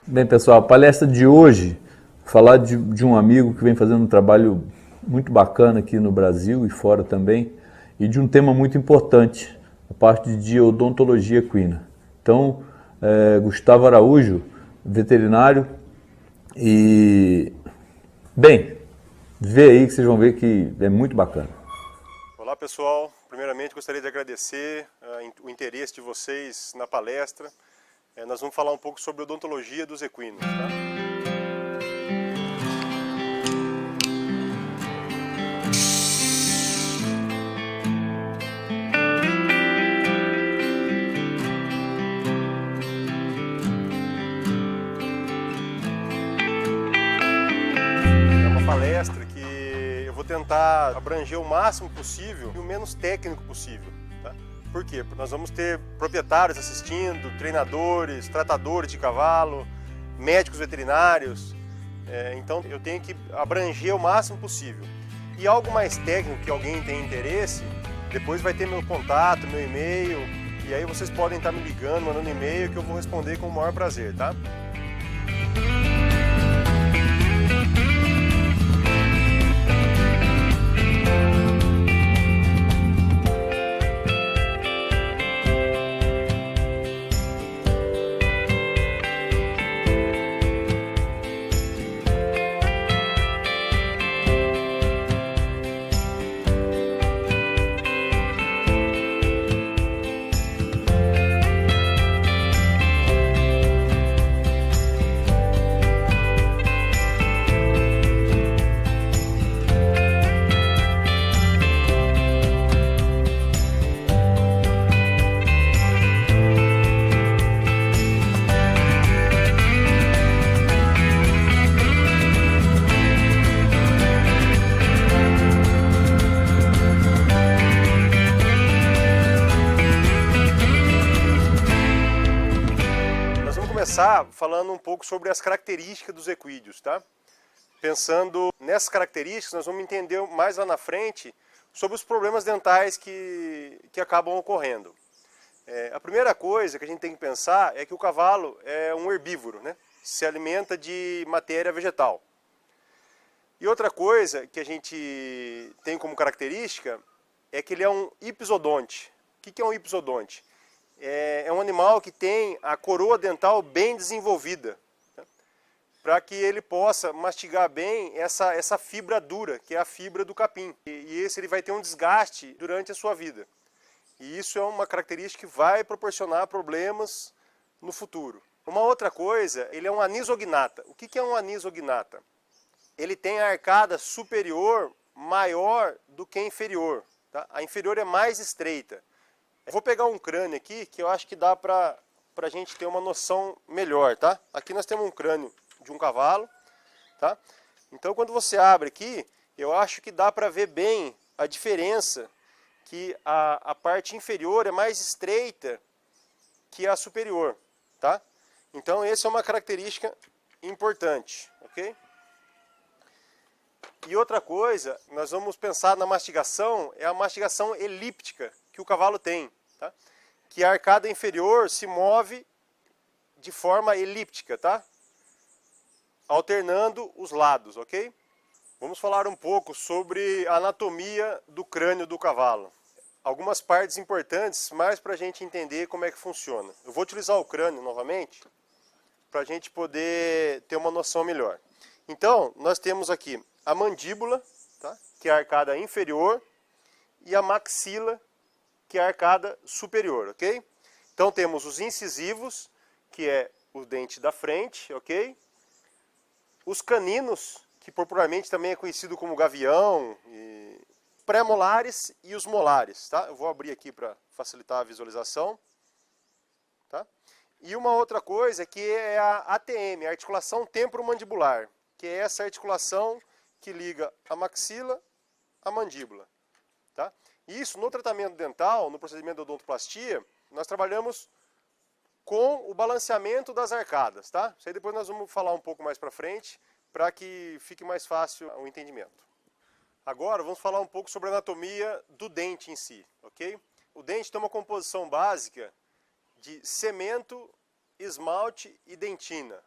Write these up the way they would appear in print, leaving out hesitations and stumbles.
Bem, pessoal, a palestra de hoje, falar de um amigo que vem fazendo um trabalho muito bacana aqui no Brasil e fora também, e de um tema muito importante, a parte de odontologia equina. Então, Gustavo Araújo, veterinário, e, bem, vê aí que vocês vão ver que é muito bacana. Olá pessoal, primeiramente gostaria de agradecer o interesse de vocês na palestra. Nós vamos falar um pouco sobre odontologia dos equinos, tá? É uma palestra que eu vou tentar abranger o máximo possível e o menos técnico possível. Por quê? Porque nós vamos ter proprietários assistindo, treinadores, tratadores de cavalo, médicos veterinários. Então eu tenho que abranger o máximo possível. E algo mais técnico que alguém tem interesse, depois vai ter meu contato, meu e-mail, e aí vocês podem estar me ligando, mandando e-mail que eu vou responder com o maior prazer, tá? Começar falando um pouco sobre as características dos equídeos, tá? Pensando nessas características, nós vamos entender mais lá na frente sobre os problemas dentais que acabam ocorrendo. A primeira coisa que a gente tem que pensar é que o cavalo é um herbívoro, né? Se alimenta de matéria vegetal. E outra coisa que a gente tem como característica é que ele é um ipsodonte. O que é um ipsodonte? É um animal que tem a coroa dental bem desenvolvida, né? Para que ele possa mastigar bem essa fibra dura, que é a fibra do capim. E esse ele vai ter um desgaste durante a sua vida. E isso é uma característica que vai proporcionar problemas no futuro. Uma outra coisa, ele é um anisognata. O que é um anisognata? Ele tem a arcada superior maior do que a inferior, tá? A inferior é mais estreita. Eu vou pegar um crânio aqui que eu acho que dá para a gente ter uma noção melhor, tá? Aqui nós temos um crânio de um cavalo, tá? Então quando você abre aqui, eu acho que dá para ver bem a diferença, que a parte inferior é mais estreita que a superior, tá? Então essa é uma característica importante, ok? E outra coisa, nós vamos pensar na mastigação, é a mastigação elíptica que o cavalo tem, tá? Que a arcada inferior se move de forma elíptica, tá? Alternando os lados, ok? Vamos falar um pouco sobre a anatomia do crânio do cavalo. Algumas partes importantes, mais para a gente entender como é que funciona. Eu vou utilizar o crânio novamente, para a gente poder ter uma noção melhor. Então, nós temos aqui a mandíbula, tá? Que é a arcada inferior, e a maxila, que é a arcada superior, ok? Então temos os incisivos, que é o dente da frente, ok? Os caninos, que popularmente também é conhecido como gavião, pré-molares e os molares, tá? Eu vou abrir aqui para facilitar a visualização, tá? E uma outra coisa que é a ATM, a articulação temporomandibular, que é essa articulação que liga a maxila à mandíbula, tá? Isso, no tratamento dental, no procedimento de odontoplastia, nós trabalhamos com o balanceamento das arcadas, tá? Isso aí depois nós vamos falar um pouco mais para frente, para que fique mais fácil o entendimento. Agora vamos falar um pouco sobre a anatomia do dente em si, ok? O dente tem uma composição básica de cemento, esmalte e dentina,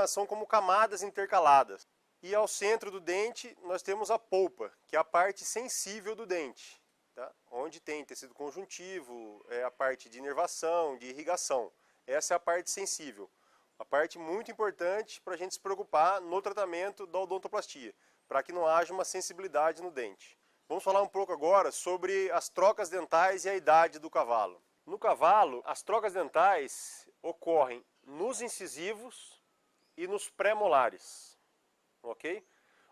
São como camadas intercaladas. E ao centro do dente nós temos a polpa, que é a parte sensível do dente, tá? Onde tem tecido conjuntivo, a parte de inervação, de irrigação. Essa é a parte sensível. A parte muito importante para a gente se preocupar no tratamento da odontoplastia, para que não haja uma sensibilidade no dente. Vamos falar um pouco agora sobre as trocas dentais e a idade do cavalo. No cavalo, as trocas dentais ocorrem nos incisivos e nos pré-molares, ok?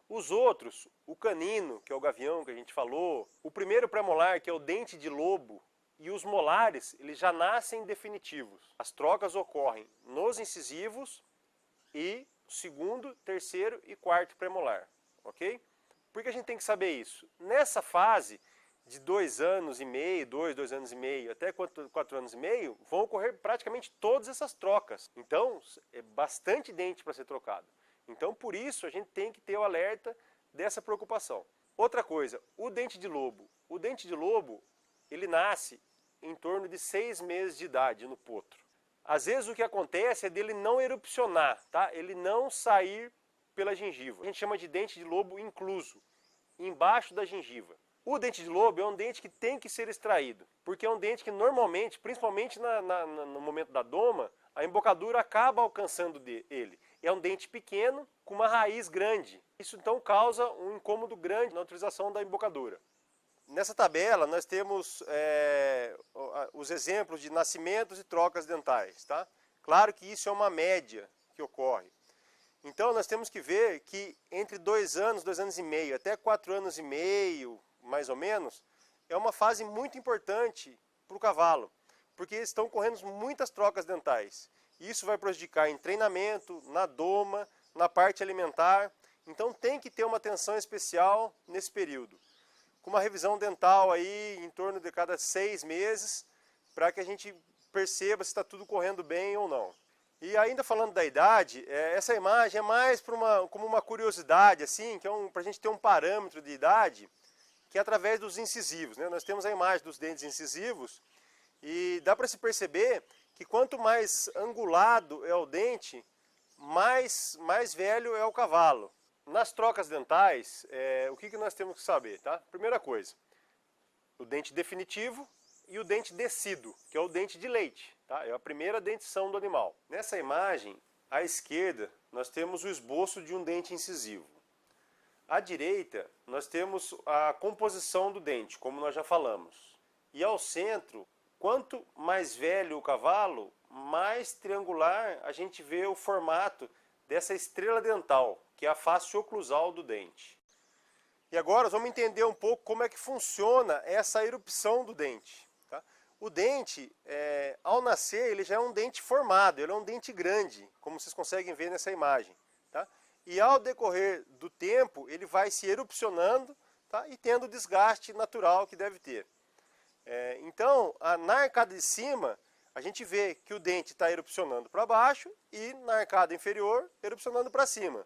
Os outros, o canino, que é o gavião que a gente falou, o primeiro pré-molar, que é o dente de lobo, e os molares, eles já nascem definitivos. As trocas ocorrem nos incisivos e segundo, terceiro e quarto pré-molar, ok? Por que a gente tem que saber isso? Nessa fase de 2 anos e meio, 2 anos e meio, até 4 anos e meio, vão ocorrer praticamente todas essas trocas. Então, é bastante dente para ser trocado. Então, por isso, a gente tem que ter o alerta dessa preocupação. Outra coisa, o dente de lobo. O dente de lobo, ele nasce em torno de 6 meses de idade no potro. Às vezes o que acontece é dele não erupcionar, tá? Ele não sair pela gengiva. A gente chama de dente de lobo incluso, embaixo da gengiva. O dente de lobo é um dente que tem que ser extraído, porque é um dente que normalmente, principalmente no momento da doma, a embocadura acaba alcançando ele. É um dente pequeno com uma raiz grande. Isso então causa um incômodo grande na utilização da embocadura. Nessa tabela nós temos os exemplos de nascimentos e trocas dentais, tá? Claro que isso é uma média que ocorre. Então nós temos que ver que entre 2 anos, 2 anos e meio, até 4 anos e meio, mais ou menos, é uma fase muito importante para o cavalo, porque estão ocorrendo muitas trocas dentais. Isso vai prejudicar em treinamento, na doma, na parte alimentar. Então tem que ter uma atenção especial nesse período, com uma revisão dental aí em torno de cada 6 meses, para que a gente perceba se está tudo correndo bem ou não. E ainda falando da idade, essa imagem é mais como uma curiosidade, assim, que para a gente ter um parâmetro de idade, que é através dos incisivos, né? Nós temos a imagem dos dentes incisivos e dá para se perceber que quanto mais angulado é o dente, mais velho é o cavalo. Nas trocas dentais, o que nós temos que saber, tá? Primeira coisa, o dente definitivo e o dente descido, que é o dente de leite, tá? É a primeira dentição do animal. Nessa imagem, à esquerda, nós temos o esboço de um dente incisivo. À direita, nós temos a composição do dente, como nós já falamos. E ao centro, quanto mais velho o cavalo, mais triangular a gente vê o formato dessa estrela dental, que é a face oclusal do dente. E agora nós vamos entender um pouco como é que funciona essa erupção do dente. Tá? O dente, ao nascer, ele já é um dente formado, ele é um dente grande, como vocês conseguem ver nessa imagem. Tá? E ao decorrer do tempo, ele vai se erupcionando, tá? E tendo o desgaste natural que deve ter. Então, na arcada de cima, a gente vê que o dente está erupcionando para baixo e na arcada inferior, erupcionando para cima.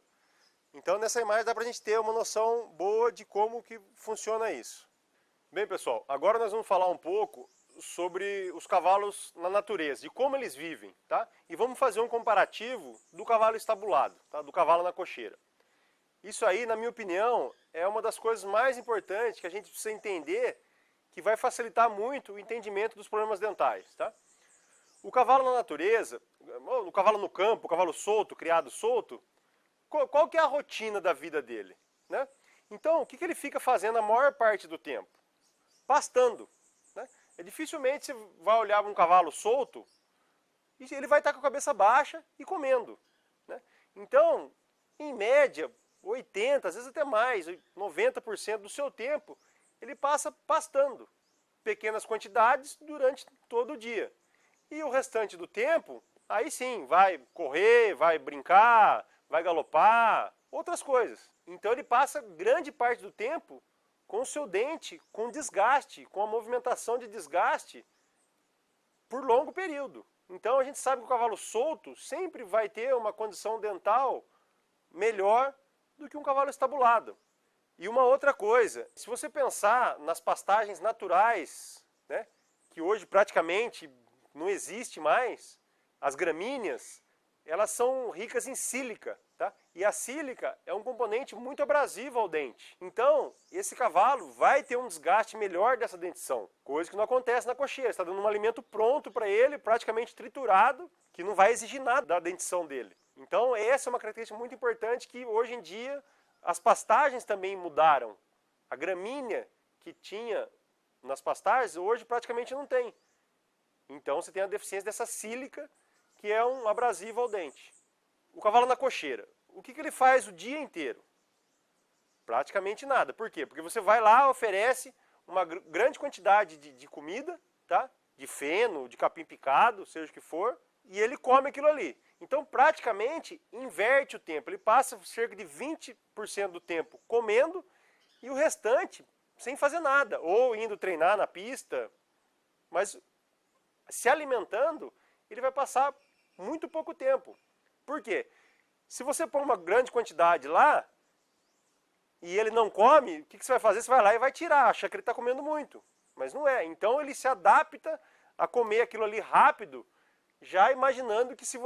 Então, nessa imagem dá para a gente ter uma noção boa de como que funciona isso. Bem, pessoal, agora nós vamos falar um pouco sobre os cavalos na natureza, de como eles vivem, tá? E vamos fazer um comparativo do cavalo estabulado, tá? Do cavalo na cocheira. Isso aí, na minha opinião, é uma das coisas mais importantes que a gente precisa entender, que vai facilitar muito o entendimento dos problemas dentais, tá? O cavalo na natureza, o cavalo no campo, o cavalo solto, criado solto, qual que é a rotina da vida dele, né? Então, o que ele fica fazendo a maior parte do tempo? Pastando, né? Dificilmente você vai olhar um cavalo solto e ele vai estar com a cabeça baixa e comendo, né? Então, em média, 80%, às vezes até mais, 90% do seu tempo, ele passa pastando pequenas quantidades durante todo o dia. E o restante do tempo, aí sim, vai correr, vai brincar, vai galopar, outras coisas. Então ele passa grande parte do tempo com o seu dente, com desgaste, com a movimentação de desgaste por longo período. Então a gente sabe que o cavalo solto sempre vai ter uma condição dental melhor do que um cavalo estabulado. E uma outra coisa, se você pensar nas pastagens naturais, né, que hoje praticamente não existe mais, as gramíneas, elas são ricas em sílica, tá? E a sílica é um componente muito abrasivo ao dente. Então, esse cavalo vai ter um desgaste melhor dessa dentição, coisa que não acontece na cocheira. Você está dando um alimento pronto para ele, praticamente triturado, que não vai exigir nada da dentição dele. Então, essa é uma característica muito importante que hoje em dia as pastagens também mudaram. A gramínea que tinha nas pastagens, hoje praticamente não tem. Então você tem a deficiência dessa sílica, que é um abrasivo ao dente. O cavalo na cocheira, o que ele faz o dia inteiro? Praticamente nada. Por quê? Porque você vai lá, oferece uma grande quantidade de comida, tá? De feno, de capim picado, seja o que for, e ele come aquilo ali. Então praticamente inverte o tempo. Ele passa cerca de 20% do tempo comendo e o restante sem fazer nada, ou indo treinar na pista, mas se alimentando, ele vai passar muito pouco tempo. Por quê? Se você põe uma grande quantidade lá, e ele não come, o que você vai fazer? Você vai lá e vai tirar, acha que ele está comendo muito, mas não é. Então ele se adapta a comer aquilo ali rápido, já imaginando que se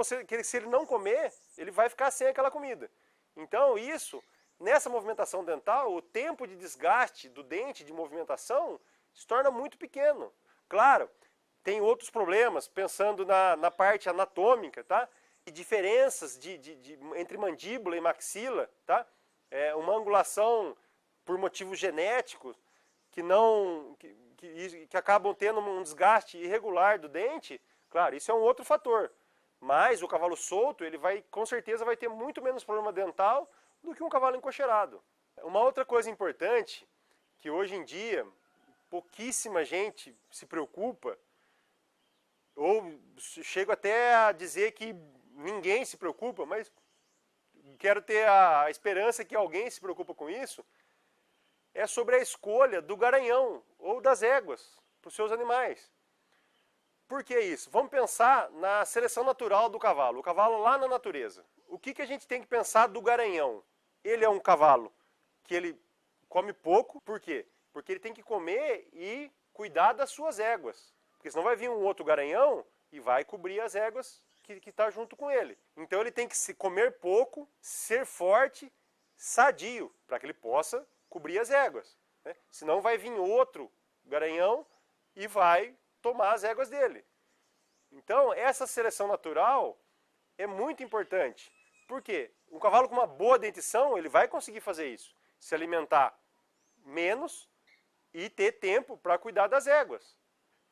ele não comer, ele vai ficar sem aquela comida. Então isso... Nessa movimentação dental, o tempo de desgaste do dente, de movimentação, se torna muito pequeno. Claro, tem outros problemas, pensando na parte anatômica, tá? E diferenças entre mandíbula e maxila, tá? Uma angulação por motivos genéticos que acabam tendo um desgaste irregular do dente. Claro, isso é um outro fator. Mas o cavalo solto, ele com certeza vai ter muito menos problema dental do que um cavalo encocheirado. Uma outra coisa importante, que hoje em dia pouquíssima gente se preocupa, ou chego até a dizer que ninguém se preocupa, mas quero ter a esperança que alguém se preocupa com isso, é sobre a escolha do garanhão ou das éguas para os seus animais. Por que isso? Vamos pensar na seleção natural do cavalo, o cavalo lá na natureza. O que a gente tem que pensar do garanhão? Ele é um cavalo que ele come pouco, por quê? Porque ele tem que comer e cuidar das suas éguas. Porque senão vai vir um outro garanhão e vai cobrir as éguas que está junto com ele. Então ele tem que comer pouco, ser forte, sadio, para que ele possa cobrir as éguas, né? Senão vai vir outro garanhão e vai tomar as éguas dele. Então essa seleção natural é muito importante. Por quê? Um cavalo com uma boa dentição, ele vai conseguir fazer isso. Se alimentar menos e ter tempo para cuidar das éguas.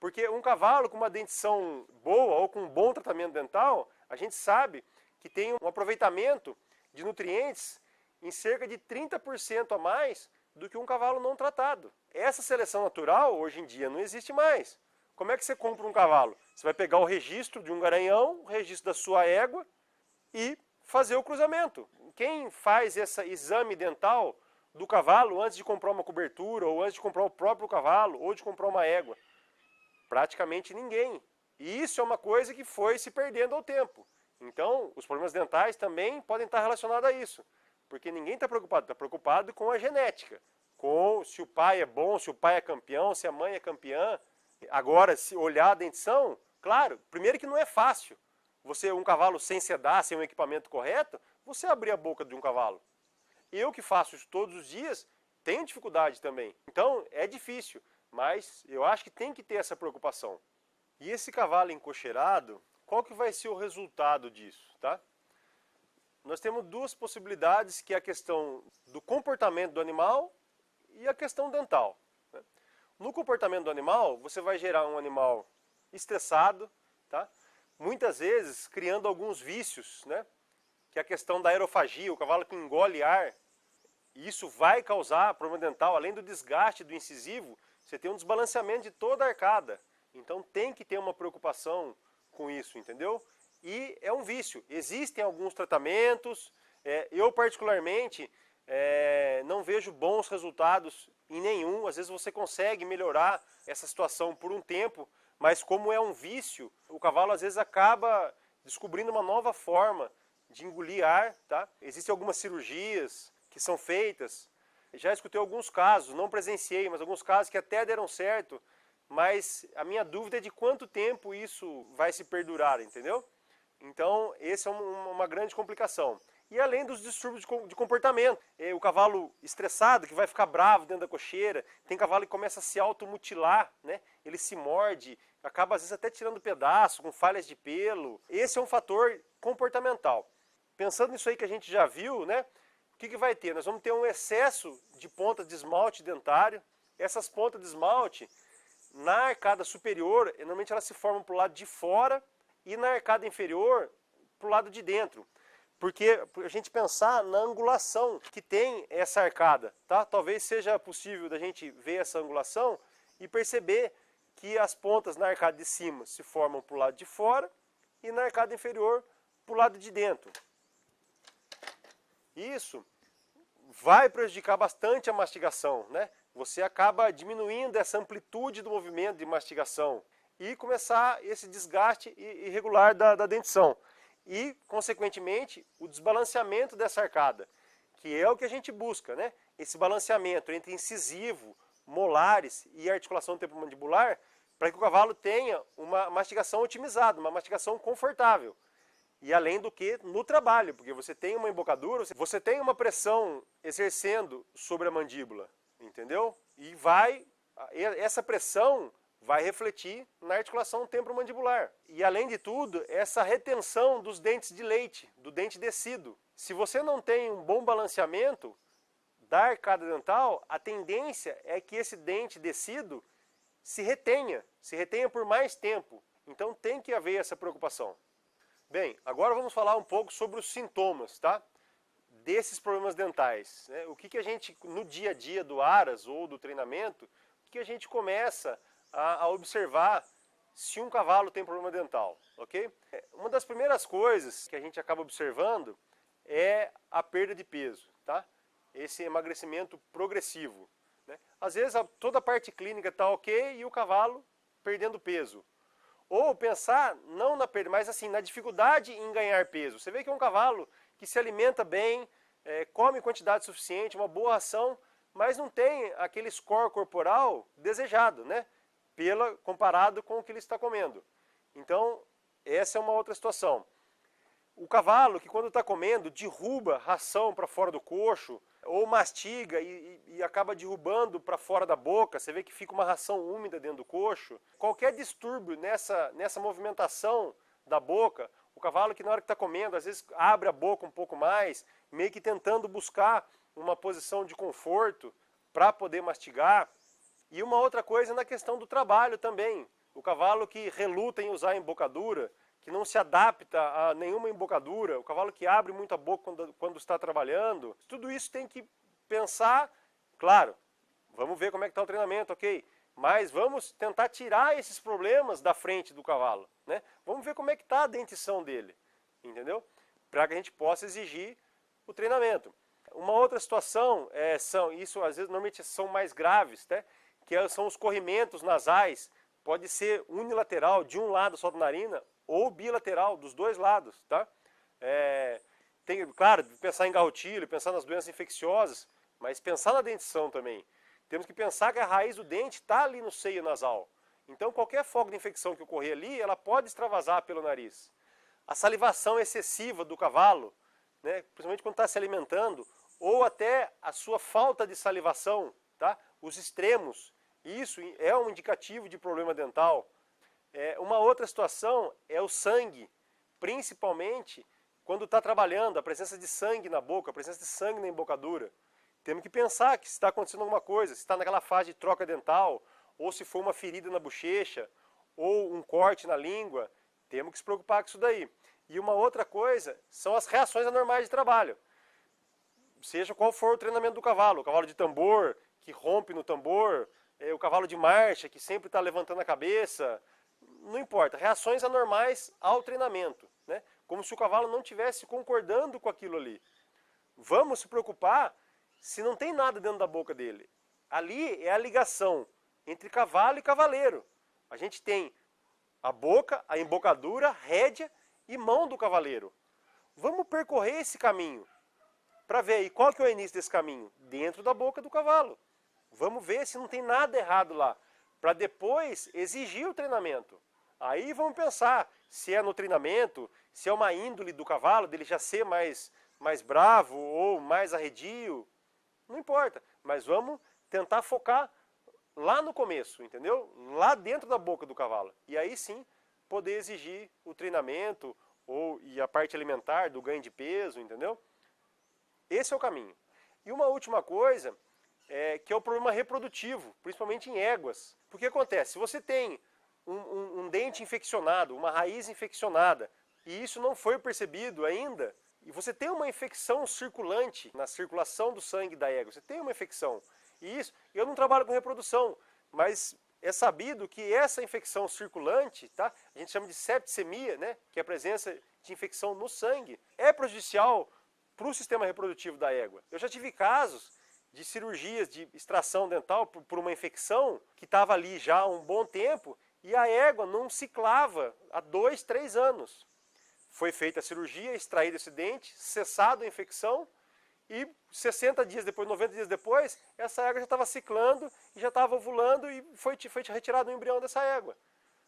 Porque um cavalo com uma dentição boa ou com um bom tratamento dental, a gente sabe que tem um aproveitamento de nutrientes em cerca de 30% a mais do que um cavalo não tratado. Essa seleção natural, hoje em dia, não existe mais. Como é que você compra um cavalo? Você vai pegar o registro de um garanhão, o registro da sua égua e fazer o cruzamento. Quem faz esse exame dental do cavalo antes de comprar uma cobertura, ou antes de comprar o próprio cavalo, ou de comprar uma égua? Praticamente ninguém. E isso é uma coisa que foi se perdendo ao tempo. Então, os problemas dentais também podem estar relacionados a isso. Porque ninguém está preocupado com a genética. Com se o pai é bom, se o pai é campeão, se a mãe é campeã. Agora, se olhar a dentição, claro, primeiro que não é fácil. Você, um cavalo sem sedar, sem um equipamento correto, você abrir a boca de um cavalo. Eu que faço isso todos os dias, tenho dificuldade também. Então, é difícil, mas eu acho que tem que ter essa preocupação. E esse cavalo encocheirado, qual que vai ser o resultado disso, tá? Nós temos duas possibilidades, que é a questão do comportamento do animal e a questão dental, né? No comportamento do animal, você vai gerar um animal estressado, tá? Muitas vezes criando alguns vícios, né? Que é a questão da aerofagia, o cavalo que engole ar. E isso vai causar problema dental, além do desgaste do incisivo, você tem um desbalanceamento de toda a arcada. Então tem que ter uma preocupação com isso, entendeu? E é um vício. Existem alguns tratamentos, eu particularmente não vejo bons resultados em nenhum. Às vezes você consegue melhorar essa situação por um tempo, mas como é um vício, o cavalo às vezes acaba descobrindo uma nova forma de engolir ar, tá? Existem algumas cirurgias que são feitas. Já escutei alguns casos, não presenciei, mas alguns casos que até deram certo, mas a minha dúvida é de quanto tempo isso vai se perdurar, entendeu? Então, esse é uma grande complicação. E além dos distúrbios de comportamento, o cavalo estressado, que vai ficar bravo dentro da cocheira, tem cavalo que começa a se automutilar, né? Ele se morde, acaba às vezes até tirando pedaço, com falhas de pelo. Esse é um fator comportamental. Pensando nisso aí que a gente já viu, né? O que vai ter? Nós vamos ter um excesso de pontas de esmalte dentário. Essas pontas de esmalte, na arcada superior, normalmente elas se formam para o lado de fora e na arcada inferior para o lado de dentro. Porque a gente pensar na angulação que tem essa arcada, tá? Talvez seja possível da gente ver essa angulação e perceber que as pontas na arcada de cima se formam para o lado de fora e na arcada inferior para o lado de dentro. Isso vai prejudicar bastante a mastigação, né? Você acaba diminuindo essa amplitude do movimento de mastigação e começar esse desgaste irregular da dentição. E, consequentemente, o desbalanceamento dessa arcada, que é o que a gente busca, né? Esse balanceamento entre incisivo, molares e articulação temporomandibular, para que o cavalo tenha uma mastigação otimizada, uma mastigação confortável. E além do que, no trabalho, porque você tem uma embocadura, você tem uma pressão exercendo sobre a mandíbula, entendeu? E essa pressão vai refletir na articulação temporomandibular. E além de tudo, essa retenção dos dentes de leite, do dente descido. Se você não tem um bom balanceamento da arcada dental, a tendência é que esse dente descido se retenha por mais tempo. Então tem que haver essa preocupação. Bem, agora vamos falar um pouco sobre os sintomas, tá? Desses problemas dentais, né? O que a gente, no dia a dia do ARAS ou do treinamento, o que a gente começa a observar se um cavalo tem problema dental, ok? Uma das primeiras coisas que a gente acaba observando é a perda de peso, tá? Esse emagrecimento progressivo, né? Às vezes toda a parte clínica está ok e o cavalo perdendo peso. Ou pensar, não na perda, mas assim, na dificuldade em ganhar peso. Você vê que é um cavalo que se alimenta bem, come quantidade suficiente, uma boa ração, mas não tem aquele score corporal desejado, né? Comparado com o que ele está comendo. Então, essa é uma outra situação. O cavalo que quando está comendo derruba ração para fora do coxo, ou mastiga e acaba derrubando para fora da boca, você vê que fica uma ração úmida dentro do coxo. Qualquer distúrbio nessa movimentação da boca, o cavalo que na hora que está comendo, às vezes abre a boca um pouco mais, meio que tentando buscar uma posição de conforto para poder mastigar. E uma outra coisa na questão do trabalho também. O cavalo que reluta em usar a embocadura, que não se adapta a nenhuma embocadura, o cavalo que abre muito a boca quando está trabalhando, tudo isso tem que pensar, claro, vamos ver como é que está o treinamento, ok? Mas vamos tentar tirar esses problemas da frente do cavalo, né? Vamos ver como é que está a dentição dele, entendeu? Para que a gente possa exigir o treinamento. Uma outra situação, isso às vezes normalmente são mais graves, né? Que são os corrimentos nasais, pode ser unilateral, de um lado só da narina, ou bilateral, dos dois lados, tá? Claro, pensar em garrotilho, pensar nas doenças infecciosas, mas pensar na dentição também. Temos que pensar que a raiz do dente está ali no seio nasal. Então qualquer foco de infecção que ocorrer ali, ela pode extravasar pelo nariz. A salivação excessiva do cavalo, né, principalmente quando está se alimentando, ou até a sua falta de salivação, tá? Os extremos, isso é um indicativo de problema dental. Uma outra situação é o sangue, principalmente quando está trabalhando, a presença de sangue na boca, a presença de sangue na embocadura. Temos que pensar que se está acontecendo alguma coisa, se está naquela fase de troca dental, ou se for uma ferida na bochecha, ou um corte na língua, temos que se preocupar com isso daí. E uma outra coisa são as reações anormais de trabalho. Seja qual for o treinamento do cavalo, o cavalo de tambor, que rompe no tambor, o cavalo de marcha, que sempre está levantando a cabeça, não importa, reações anormais ao treinamento, né? Como se o cavalo não estivesse concordando com aquilo ali. Vamos se preocupar se não tem nada dentro da boca dele. Ali é a ligação entre cavalo e cavaleiro. A gente tem a boca, a embocadura, a rédea e mão do cavaleiro. Vamos percorrer esse caminho para ver aí qual que é o início desse caminho, dentro da boca do cavalo. Vamos ver se não tem nada errado lá, para depois exigir o treinamento. Aí vamos pensar se é no treinamento, se é uma índole do cavalo, dele já ser mais bravo ou mais arredio, não importa. Mas vamos tentar focar lá no começo, entendeu? Lá dentro da boca do cavalo. E aí sim, poder exigir o treinamento e a parte alimentar, do ganho de peso, entendeu? Esse é o caminho. E uma última coisa, que é o problema reprodutivo, principalmente em éguas. Porque acontece, se você tem um dente infeccionado, uma raiz infeccionada, e isso não foi percebido ainda, e você tem uma infecção circulante na circulação do sangue da égua, você tem uma infecção. E isso, eu não trabalho com reprodução, mas é sabido que essa infecção circulante, tá? A gente chama de septicemia, né? Que é a presença de infecção no sangue, é prejudicial para o sistema reprodutivo da égua. Eu já tive casos de cirurgias de extração dental por uma infecção que estava ali já há um bom tempo e a égua não ciclava há 2, 3 anos. Foi feita a cirurgia, extraído esse dente, cessado a infecção e 60 dias depois, 90 dias depois, essa égua já estava ciclando e já estava ovulando e foi retirado o embrião dessa égua.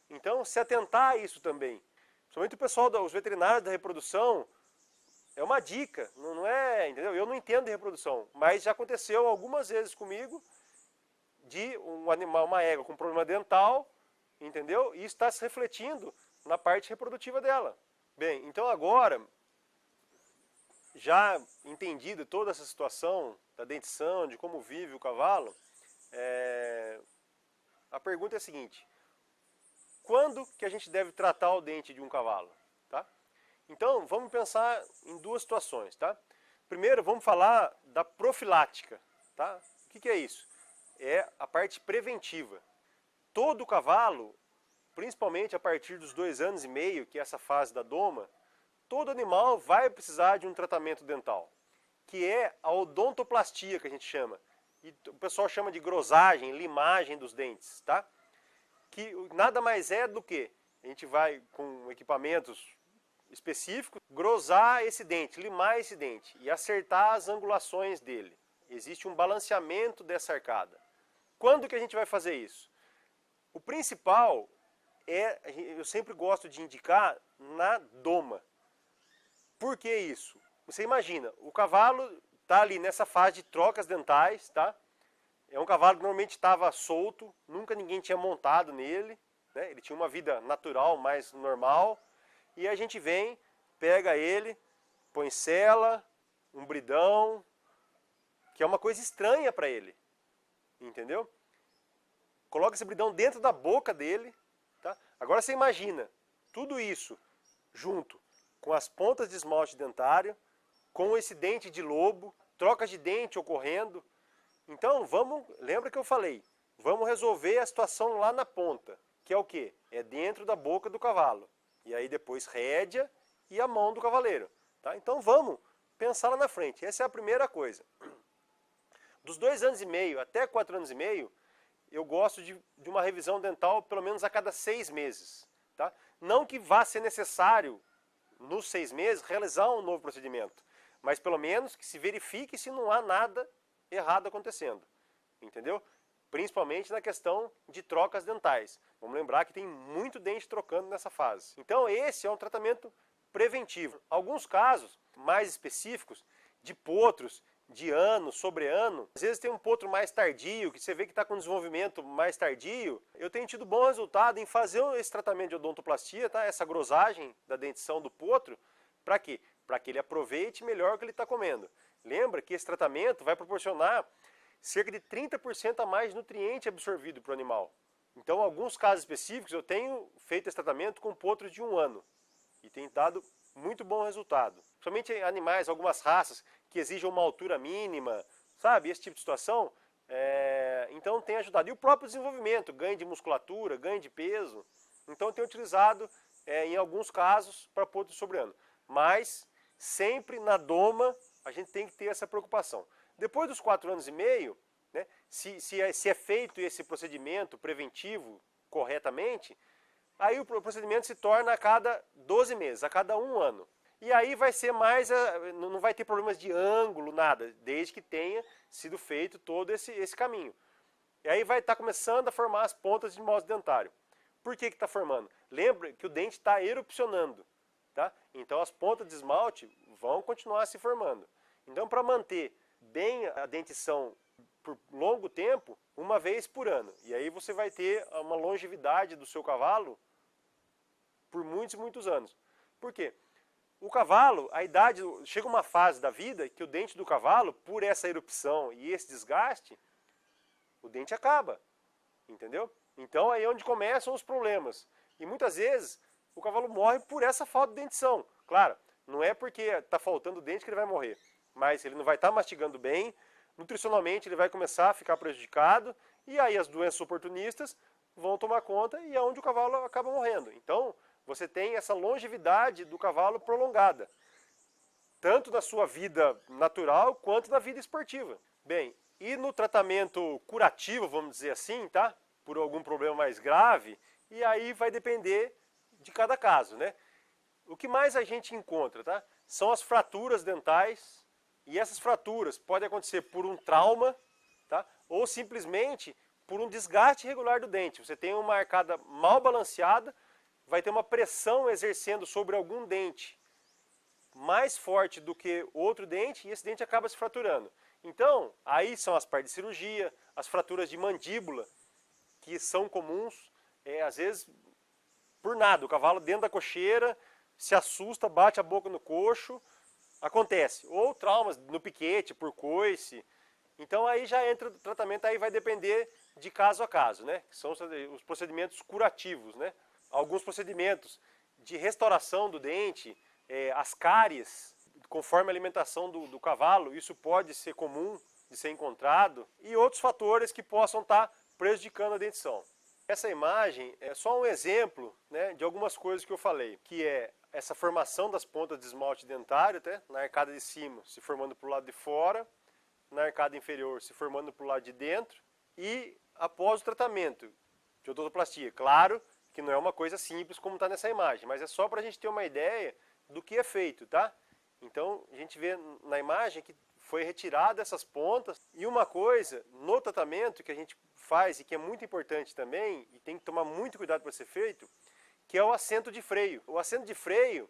Então, se atentar a isso também. Somente o pessoal, os veterinários da reprodução, é uma dica, não é, entendeu? Eu não entendo de reprodução, mas já aconteceu algumas vezes comigo de um animal, uma égua com problema dental, entendeu? E está se refletindo na parte reprodutiva dela. Bem, então agora, já entendido toda essa situação da dentição, de como vive o cavalo, a pergunta é a seguinte: quando que a gente deve tratar o dente de um cavalo? Tá? Então, vamos pensar em duas situações. Tá? Primeiro, vamos falar da profilática. Tá? O que é isso? É a parte preventiva. Todo cavalo, principalmente a partir dos 2 anos e meio, que é essa fase da doma, todo animal vai precisar de um tratamento dental, que é a odontoplastia, que a gente chama. E o pessoal chama de grosagem, limagem dos dentes, tá? Que nada mais é do que a gente vai com equipamentos específicos grosar esse dente, limar esse dente e acertar as angulações dele. Existe um balanceamento dessa arcada. Quando que a gente vai fazer isso? O principal eu sempre gosto de indicar na doma. Por que isso? Você imagina, o cavalo está ali nessa fase de trocas dentais, tá? É um cavalo que normalmente estava solto, nunca ninguém tinha montado nele, né? Ele tinha uma vida natural, mais normal, e a gente vem, pega ele, põe sela, um bridão, que é uma coisa estranha para ele, entendeu? Coloca esse bridão dentro da boca dele, tá? Agora você imagina, tudo isso junto com as pontas de esmalte dentário, com esse dente de lobo, trocas de dente ocorrendo. Então, lembra que eu falei, vamos resolver a situação lá na ponta, que é o quê? É dentro da boca do cavalo. E aí depois rédea e a mão do cavaleiro. Tá? Então vamos pensar lá na frente, essa é a primeira coisa. Dos 2 anos e meio até 4 anos e meio, eu gosto de uma revisão dental pelo menos a cada 6 meses. Tá? Não que vá ser necessário nos 6 meses, realizar um novo procedimento. Mas pelo menos que se verifique se não há nada errado acontecendo. Entendeu? Principalmente na questão de trocas dentais. Vamos lembrar que tem muito dente trocando nessa fase. Então esse é um tratamento preventivo. Alguns casos mais específicos, de potros, de ano, sobre ano, às vezes tem um potro mais tardio, que você vê que está com desenvolvimento mais tardio. Eu tenho tido bom resultado em fazer esse tratamento de odontoplastia, tá? Essa grosagem da dentição do potro, para quê? Para que ele aproveite melhor o que ele está comendo. Lembra que esse tratamento vai proporcionar cerca de 30% a mais de nutriente absorvido para o animal. Então, em alguns casos específicos, eu tenho feito esse tratamento com potros de 1 ano e tem dado muito bom resultado. Somente animais, algumas raças que exigem uma altura mínima, sabe? Esse tipo de situação, então tem ajudado. E o próprio desenvolvimento, ganho de musculatura, ganho de peso. Então eu tenho utilizado em alguns casos para potros sobre ano. Mas sempre na doma a gente tem que ter essa preocupação. Depois dos 4 anos e meio, né, se é feito esse procedimento preventivo corretamente, aí o procedimento se torna a cada 12 meses, a cada 1 ano. E aí vai ser mais, não vai ter problemas de ângulo, nada, desde que tenha sido feito todo esse caminho. E aí vai estar começando a formar as pontas de esmalte dentário. Por que está formando? Lembra que o dente está erupcionando. tá? Então as pontas de esmalte vão continuar se formando. Então, para manter bem a dentição por longo tempo, uma vez por ano. E aí você vai ter uma longevidade do seu cavalo por muitos e muitos anos. Por quê? O cavalo, a idade, chega uma fase da vida que o dente do cavalo, por essa erupção e esse desgaste, o dente acaba, entendeu? Então aí é onde começam os problemas. E muitas vezes o cavalo morre por essa falta de dentição. Claro, não é porque está faltando dente que ele vai morrer, mas ele não vai estar mastigando bem, nutricionalmente ele vai começar a ficar prejudicado, e aí as doenças oportunistas vão tomar conta e é onde o cavalo acaba morrendo. Então, você tem essa longevidade do cavalo prolongada, tanto na sua vida natural quanto na vida esportiva. Bem, e no tratamento curativo, vamos dizer assim, tá? Por algum problema mais grave, e aí vai depender de cada caso, né? O que mais a gente encontra, tá? São as fraturas dentais, e essas fraturas podem acontecer por um trauma, tá? Ou simplesmente por um desgaste irregular do dente. Você tem uma arcada mal balanceada, vai ter uma pressão exercendo sobre algum dente mais forte do que outro dente e esse dente acaba se fraturando. Então, aí são as partes de cirurgia, as fraturas de mandíbula, que são comuns, às vezes por nada. O cavalo dentro da cocheira se assusta, bate a boca no coxo, acontece. Ou traumas no piquete, por coice. Então aí já entra o tratamento, aí vai depender de caso a caso, né? Que são os procedimentos curativos, né? Alguns procedimentos de restauração do dente, as cáries, conforme a alimentação do cavalo, isso pode ser comum de ser encontrado, e outros fatores que possam estar prejudicando a dentição. Essa imagem é só um exemplo, né, de algumas coisas que eu falei, que é essa formação das pontas de esmalte dentário, na arcada de cima se formando para o lado de fora, na arcada inferior se formando para o lado de dentro, e após o tratamento de odontoplastia, claro, que não é uma coisa simples como está nessa imagem, mas é só para a gente ter uma ideia do que é feito, tá? Então a gente vê na imagem que foi retirada essas pontas, e uma coisa no tratamento que a gente faz e que é muito importante também, e tem que tomar muito cuidado para ser feito, que é o assento de freio. O assento de freio,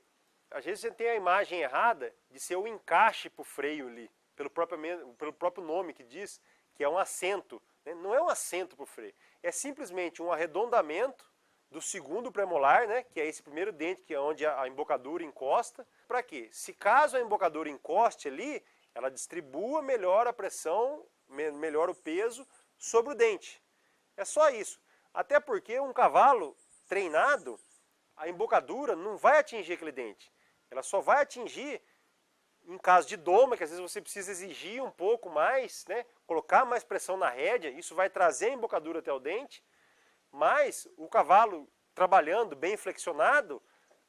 às vezes você tem a imagem errada de ser o encaixe para o freio ali, pelo próprio nome que diz que é um assento, né? Não é um assento para o freio, é simplesmente um arredondamento do segundo premolar, né, que é esse primeiro dente, que é onde a embocadura encosta. Para quê? Se caso a embocadura encoste ali, ela distribua melhor a pressão, melhor o peso sobre o dente. É só isso. Até porque um cavalo treinado, a embocadura não vai atingir aquele dente. Ela só vai atingir em caso de doma, que às vezes você precisa exigir um pouco mais, né, colocar mais pressão na rédea, isso vai trazer a embocadura até o dente. Mas o cavalo trabalhando bem flexionado,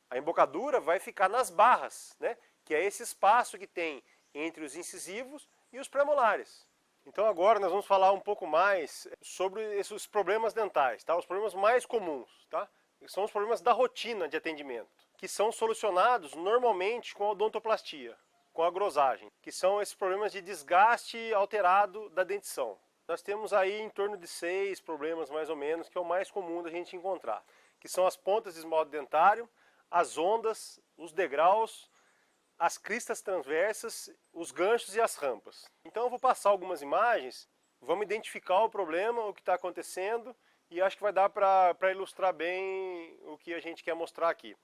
a embocadura vai ficar nas barras, né? Que é esse espaço que tem entre os incisivos e os premolares. Então agora nós vamos falar um pouco mais sobre esses problemas dentais, tá? Os problemas mais comuns, tá? São os problemas da rotina de atendimento, que são solucionados normalmente com a odontoplastia, com a grossagem, que são esses problemas de desgaste alterado da dentição. Nós temos aí em torno de 6 problemas mais ou menos, que é o mais comum da gente encontrar, que são as pontas de esmalte dentário, as ondas, os degraus, as cristas transversas, os ganchos e as rampas. Então eu vou passar algumas imagens, vamos identificar o problema, o que está acontecendo, e acho que vai dar para ilustrar bem o que a gente quer mostrar aqui.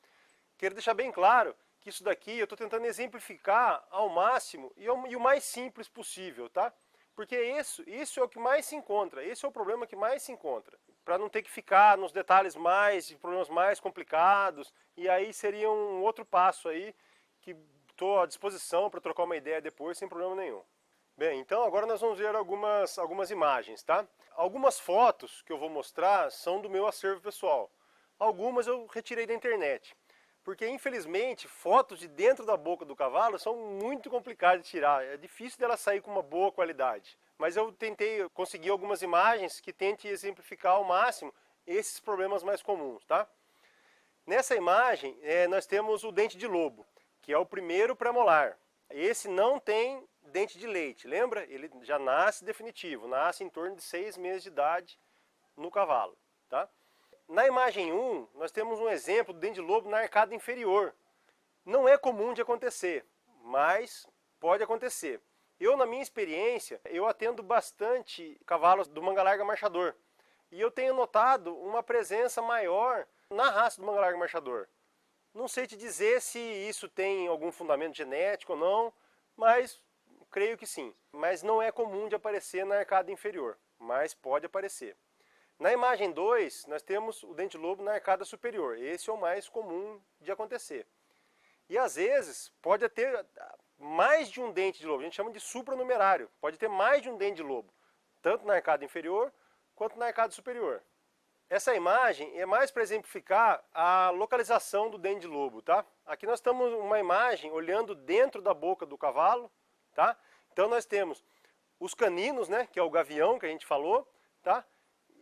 Quero deixar bem claro que isso daqui eu estou tentando exemplificar ao máximo e o mais simples possível, tá? Porque isso é o que mais se encontra, esse é o problema que mais se encontra. Para não ter que ficar nos detalhes problemas mais complicados, e aí seria um outro passo aí, que estou à disposição para trocar uma ideia depois, sem problema nenhum. Bem, então agora nós vamos ver algumas imagens, tá? Algumas fotos que eu vou mostrar são do meu acervo pessoal. Algumas eu retirei da internet. Porque, infelizmente, fotos de dentro da boca do cavalo são muito complicadas de tirar. É difícil dela sair com uma boa qualidade. Mas eu tentei conseguir algumas imagens que tentem exemplificar ao máximo esses problemas mais comuns, tá? Nessa imagem, nós temos o dente de lobo, que é o primeiro premolar. Esse não tem dente de leite, lembra? Ele já nasce definitivo, nasce em torno de 6 meses de idade no cavalo, tá? Na imagem 1, nós temos um exemplo do dente de lobo na arcada inferior. Não é comum de acontecer, mas pode acontecer. Eu, na minha experiência, eu atendo bastante cavalos do manga larga marchador. E eu tenho notado uma presença maior na raça do manga larga marchador. Não sei te dizer se isso tem algum fundamento genético ou não, mas creio que sim. Mas não é comum de aparecer na arcada inferior, mas pode aparecer. Na imagem 2, nós temos o dente de lobo na arcada superior. Esse é o mais comum de acontecer. E às vezes pode ter mais de um dente de lobo, a gente chama de supranumerário. Pode ter mais de um dente de lobo, tanto na arcada inferior quanto na arcada superior. Essa imagem é mais para exemplificar a localização do dente de lobo, tá? Aqui nós estamos uma imagem olhando dentro da boca do cavalo, tá? Então nós temos os caninos, né, que é o gavião que a gente falou, tá?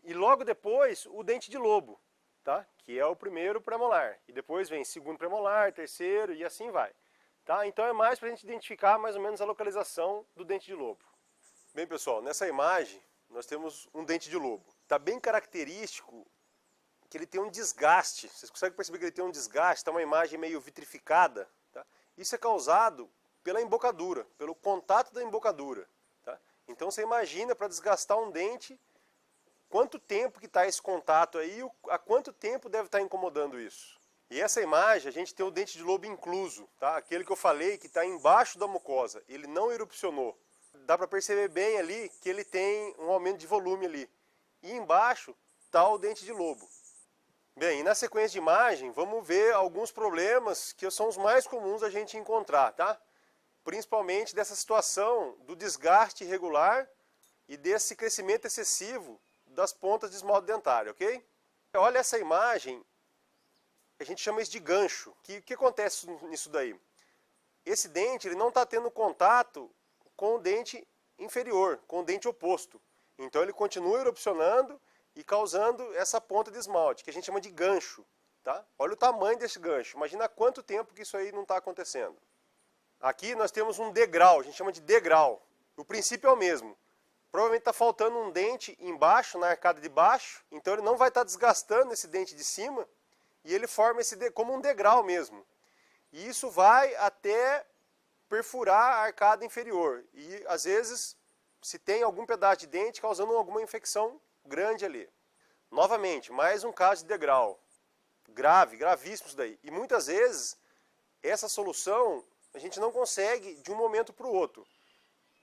E logo depois o dente de lobo, tá? Que é o primeiro premolar. E depois vem segundo premolar, terceiro e assim vai. Tá? Então é mais para a gente identificar mais ou menos a localização do dente de lobo. Bem pessoal, nessa imagem nós temos um dente de lobo. Está bem característico que ele tem um desgaste. Vocês conseguem perceber que ele tem um desgaste, está uma imagem meio vitrificada. Tá? Isso é causado pela embocadura, pelo contato da embocadura. Tá? Então você imagina para desgastar um dente, quanto tempo que está esse contato aí, há quanto tempo deve estar incomodando isso. E essa imagem, a gente tem o dente de lobo incluso, tá? Aquele que eu falei que está embaixo da mucosa, ele não erupcionou. Dá para perceber bem ali que ele tem um aumento de volume ali. E embaixo está o dente de lobo. Bem, e na sequência de imagem, vamos ver alguns problemas que são os mais comuns a gente encontrar, tá? Principalmente dessa situação do desgaste irregular e desse crescimento excessivo das pontas de esmalte dentário, ok? Olha essa imagem. A gente chama isso de gancho. O que acontece nisso daí? Esse dente ele não está tendo contato com o dente inferior, com o dente oposto. Então ele continua erupcionando e causando essa ponta de esmalte, que a gente chama de gancho. Tá? Olha o tamanho desse gancho. Imagina quanto tempo que isso aí não está acontecendo. Aqui nós temos um degrau, a gente chama de degrau. O princípio é o mesmo. Provavelmente está faltando um dente embaixo, na arcada de baixo, então ele não vai estar desgastando esse dente de cima, e ele forma como um degrau mesmo. E isso vai até perfurar a arcada inferior. E às vezes se tem algum pedaço de dente causando alguma infecção grande ali. Novamente, mais um caso de degrau. Grave, gravíssimo isso daí. E muitas vezes essa solução a gente não consegue de um momento para o outro.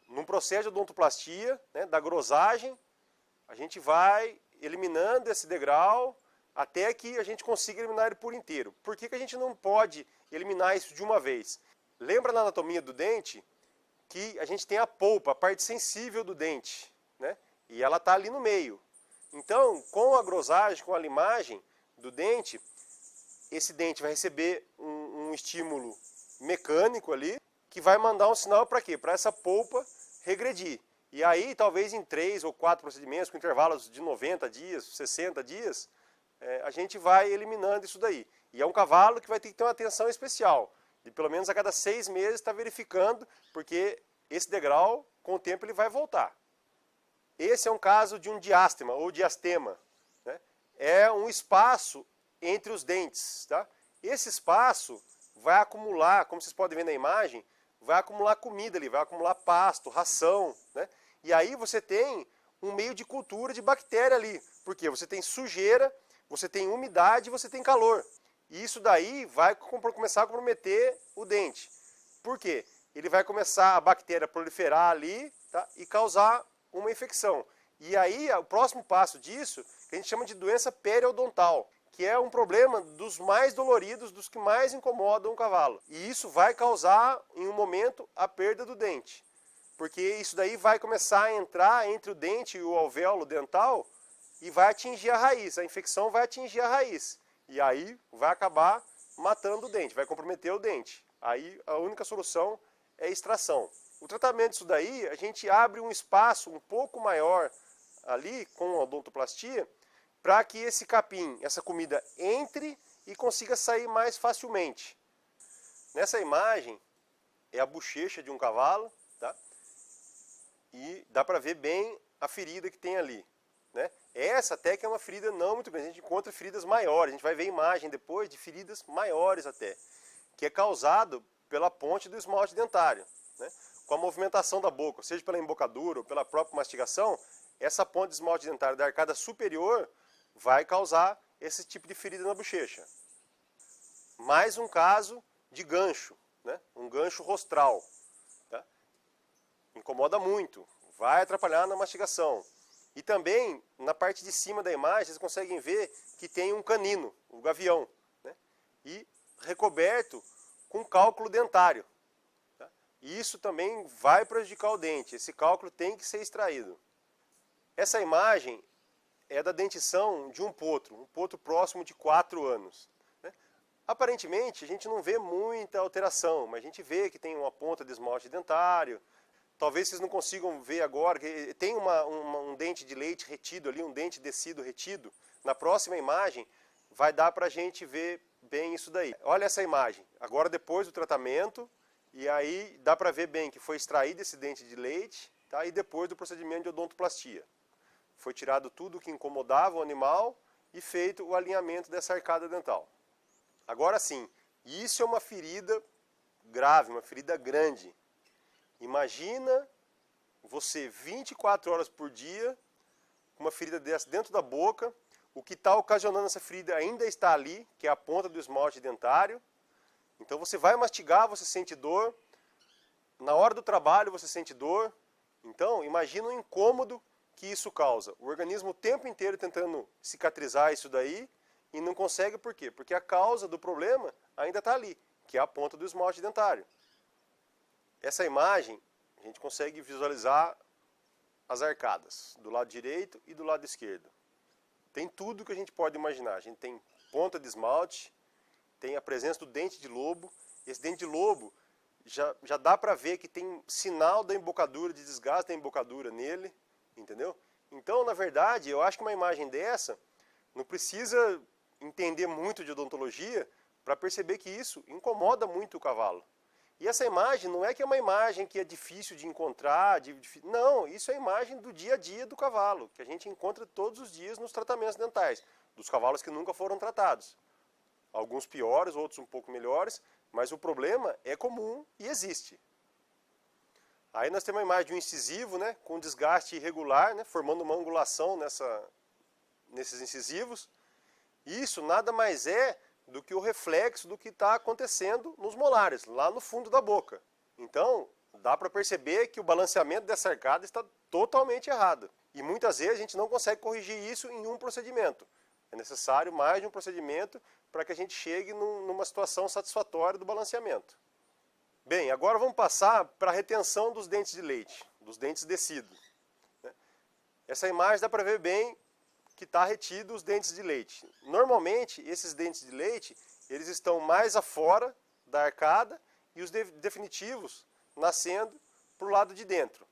Num processo de odontoplastia, né, da grosagem, a gente vai eliminando esse degrau até que a gente consiga eliminar ele por inteiro. Por que a gente não pode eliminar isso de uma vez? Lembra na anatomia do dente que a gente tem a polpa, a parte sensível do dente, né? E ela está ali no meio. Então, com a grosagem, com a limagem do dente, esse dente vai receber um estímulo mecânico ali, que vai mandar um sinal para quê? Para essa polpa regredir. E aí, talvez em 3 ou 4 procedimentos, com intervalos de 90 dias, 60 dias, a gente vai eliminando isso daí. E é um cavalo que vai ter que ter uma atenção especial. De pelo menos a cada 6 meses estar verificando, porque esse degrau, com o tempo, ele vai voltar. Esse é um caso de um diástema ou diastema, né? É um espaço entre os dentes. Tá? Esse espaço vai acumular, como vocês podem ver na imagem, vai acumular comida ali, vai acumular pasto, ração, né? E aí você tem um meio de cultura de bactéria ali, porque você tem sujeira, você tem umidade e você tem calor. E isso daí vai começar a comprometer o dente. Por quê? Ele vai começar a bactéria a proliferar ali, tá? E causar uma infecção. E aí o próximo passo disso, que a gente chama de doença periodontal, que é um problema dos mais doloridos, dos que mais incomodam o cavalo. E isso vai causar, em um momento, a perda do dente. Porque isso daí vai começar a entrar entre o dente e o alvéolo dental e vai atingir a raiz. A infecção vai atingir a raiz. E aí vai acabar matando o dente, vai comprometer o dente. Aí a única solução é a extração. O tratamento disso daí, a gente abre um espaço um pouco maior ali com a odontoplastia, para que esse capim, essa comida, entre e consiga sair mais facilmente. Nessa imagem é a bochecha de um cavalo, tá? E dá para ver bem a ferida que tem ali, né? Essa até que é uma ferida não muito grande, a gente encontra feridas maiores, a gente vai ver imagem depois de feridas maiores até. que é causado pela ponte do esmalte dentário, né? Com a movimentação da boca, seja pela embocadura ou pela própria mastigação, essa ponte de esmalte dentário da arcada superior vai causar esse tipo de ferida na bochecha. Mais um caso de gancho, né? Um gancho rostral. Tá? Incomoda muito, vai atrapalhar na mastigação. E também, na parte de cima da imagem, vocês conseguem ver que tem um canino, um gavião, né? E recoberto com cálculo dentário. Tá? E isso também vai prejudicar o dente, esse cálculo tem que ser extraído. Essa imagem é da dentição de um potro próximo de 4 anos. Né? Aparentemente, a gente não vê muita alteração, mas a gente vê que tem uma ponta de esmalte dentário. Talvez vocês não consigam ver agora, que tem um dente de leite retido ali, um dente descido retido. Na próxima imagem vai dar para a gente ver bem isso daí. Olha essa imagem, agora depois do tratamento, e aí dá para ver bem que foi extraído esse dente de leite, tá? E depois do procedimento de odontoplastia. Foi tirado tudo que incomodava o animal e feito o alinhamento dessa arcada dental. Agora sim, isso é uma ferida grave, uma ferida grande. Imagina você 24 horas por dia, com uma ferida dessa dentro da boca, o que está ocasionando essa ferida ainda está ali, que é a ponta do esmalte dentário. Então você vai mastigar, você sente dor, na hora do trabalho você sente dor. Então imagina o incômodo que isso causa. O organismo o tempo inteiro tentando cicatrizar isso daí e não consegue por quê? Porque a causa do problema ainda está ali, que é a ponta do esmalte dentário. Essa imagem, a gente consegue visualizar as arcadas, do lado direito e do lado esquerdo. Tem tudo que a gente pode imaginar. A gente tem ponta de esmalte, tem a presença do dente de lobo. Esse dente de lobo já dá para ver que tem sinal da embocadura, de desgaste da embocadura nele, entendeu? Então, na verdade, eu acho que uma imagem dessa não precisa entender muito de odontologia para perceber que isso incomoda muito o cavalo. E essa imagem não é que é uma imagem que é difícil de encontrar, não, isso é a imagem do dia a dia do cavalo, que a gente encontra todos os dias nos tratamentos dentais, dos cavalos que nunca foram tratados. Alguns piores, outros um pouco melhores, mas o problema é comum e existe. Aí nós temos uma imagem de um incisivo, né, com desgaste irregular, né, formando uma angulação nesses incisivos. Isso nada mais é do que o reflexo do que está acontecendo nos molares, lá no fundo da boca. Então, dá para perceber que o balanceamento dessa arcada está totalmente errado. E muitas vezes a gente não consegue corrigir isso em um procedimento. É necessário mais de um procedimento para que a gente chegue numa situação satisfatória do balanceamento. Bem, agora vamos passar para a retenção dos dentes de leite, dos dentes descidos. Essa imagem dá para ver bem que está retido os dentes de leite. Normalmente, esses dentes de leite, eles estão mais afora da arcada e os definitivos nascendo para o lado de dentro.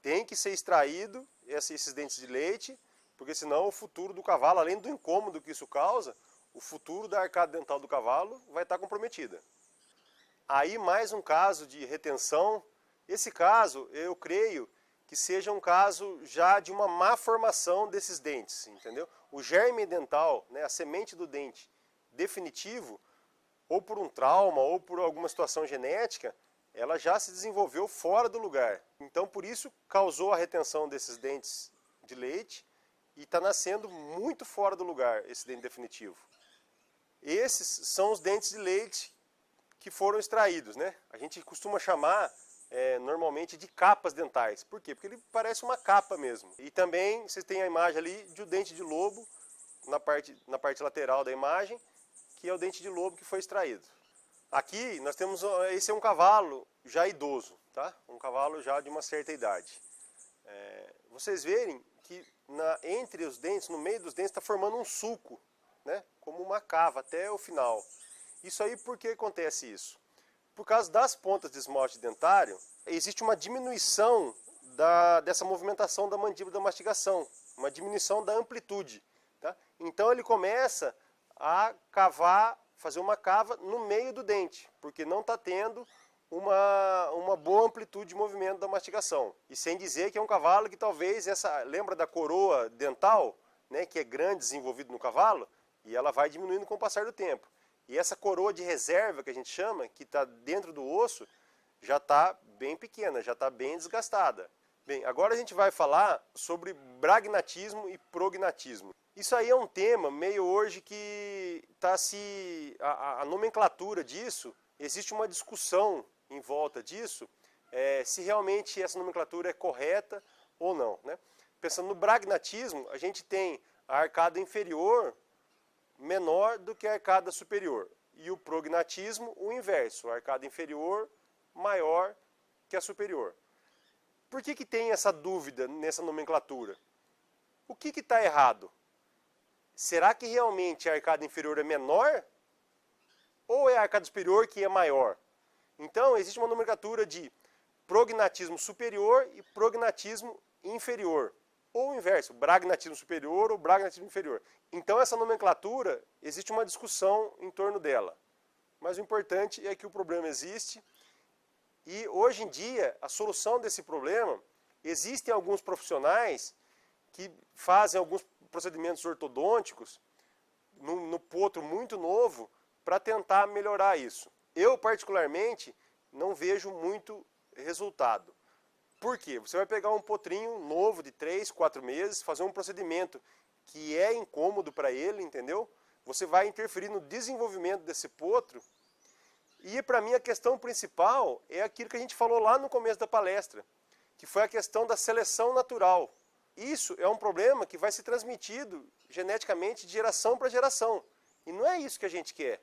Tem que ser extraído esses dentes de leite, porque senão o futuro do cavalo, além do incômodo que isso causa, o futuro da arcada dental do cavalo vai estar comprometida. Aí mais um caso de retenção. Esse caso, eu creio que seja um caso já de uma má formação desses dentes, entendeu? O germe dental, né, a semente do dente definitivo, ou por um trauma, ou por alguma situação genética, ela já se desenvolveu fora do lugar. Então, por isso, causou a retenção desses dentes de leite e está nascendo muito fora do lugar esse dente definitivo. Esses são os dentes de leite que foram extraídos, né? A gente costuma chamar normalmente de capas dentais. Por quê? Porque ele parece uma capa mesmo. E também vocês têm a imagem ali de um dente de lobo na parte lateral da imagem, que é o dente de lobo que foi extraído. Aqui nós temos, esse é um cavalo já idoso, tá? Um cavalo já de uma certa idade. Vocês verem que entre os dentes, no meio dos dentes, está formando um sulco, né? Como uma cava até o final. Isso aí, por que acontece isso? Por causa das pontas de esmalte dentário, existe uma diminuição dessa movimentação da mandíbula da mastigação, uma diminuição da amplitude. Tá? Então ele começa a cavar, fazer uma cava no meio do dente, porque não está tendo uma boa amplitude de movimento da mastigação. E sem dizer que é um cavalo que talvez, lembra da coroa dental, né, que é grande, desenvolvido no cavalo, e ela vai diminuindo com o passar do tempo. E essa coroa de reserva que a gente chama, que está dentro do osso, já está bem pequena, já está bem desgastada. Bem, agora a gente vai falar sobre bragnatismo e prognatismo. Isso aí é um tema meio hoje que está a nomenclatura disso, existe uma discussão em volta disso, se realmente essa nomenclatura é correta ou não, né? Pensando no bragnatismo, a gente tem a arcada inferior menor do que a arcada superior. E o prognatismo, o inverso, a arcada inferior maior que a superior. Por que tem essa dúvida nessa nomenclatura? O que está errado? Será que realmente a arcada inferior é menor? Ou é a arcada superior que é maior? Então, existe uma nomenclatura de prognatismo superior e prognatismo inferior. Ou o inverso, bragnatismo superior ou bragnatismo inferior. Então, essa nomenclatura, existe uma discussão em torno dela. Mas o importante é que o problema existe. E hoje em dia, a solução desse problema, existem alguns profissionais que fazem alguns procedimentos ortodônticos no potro muito novo para tentar melhorar isso. Eu, particularmente, não vejo muito resultado. Por quê? Você vai pegar um potrinho novo de 3, 4 meses, fazer um procedimento que é incômodo para ele, entendeu? Você vai interferir no desenvolvimento desse potro. E para mim a questão principal é aquilo que a gente falou lá no começo da palestra, que foi a questão da seleção natural. Isso é um problema que vai ser transmitido geneticamente de geração para geração. E não é isso que a gente quer,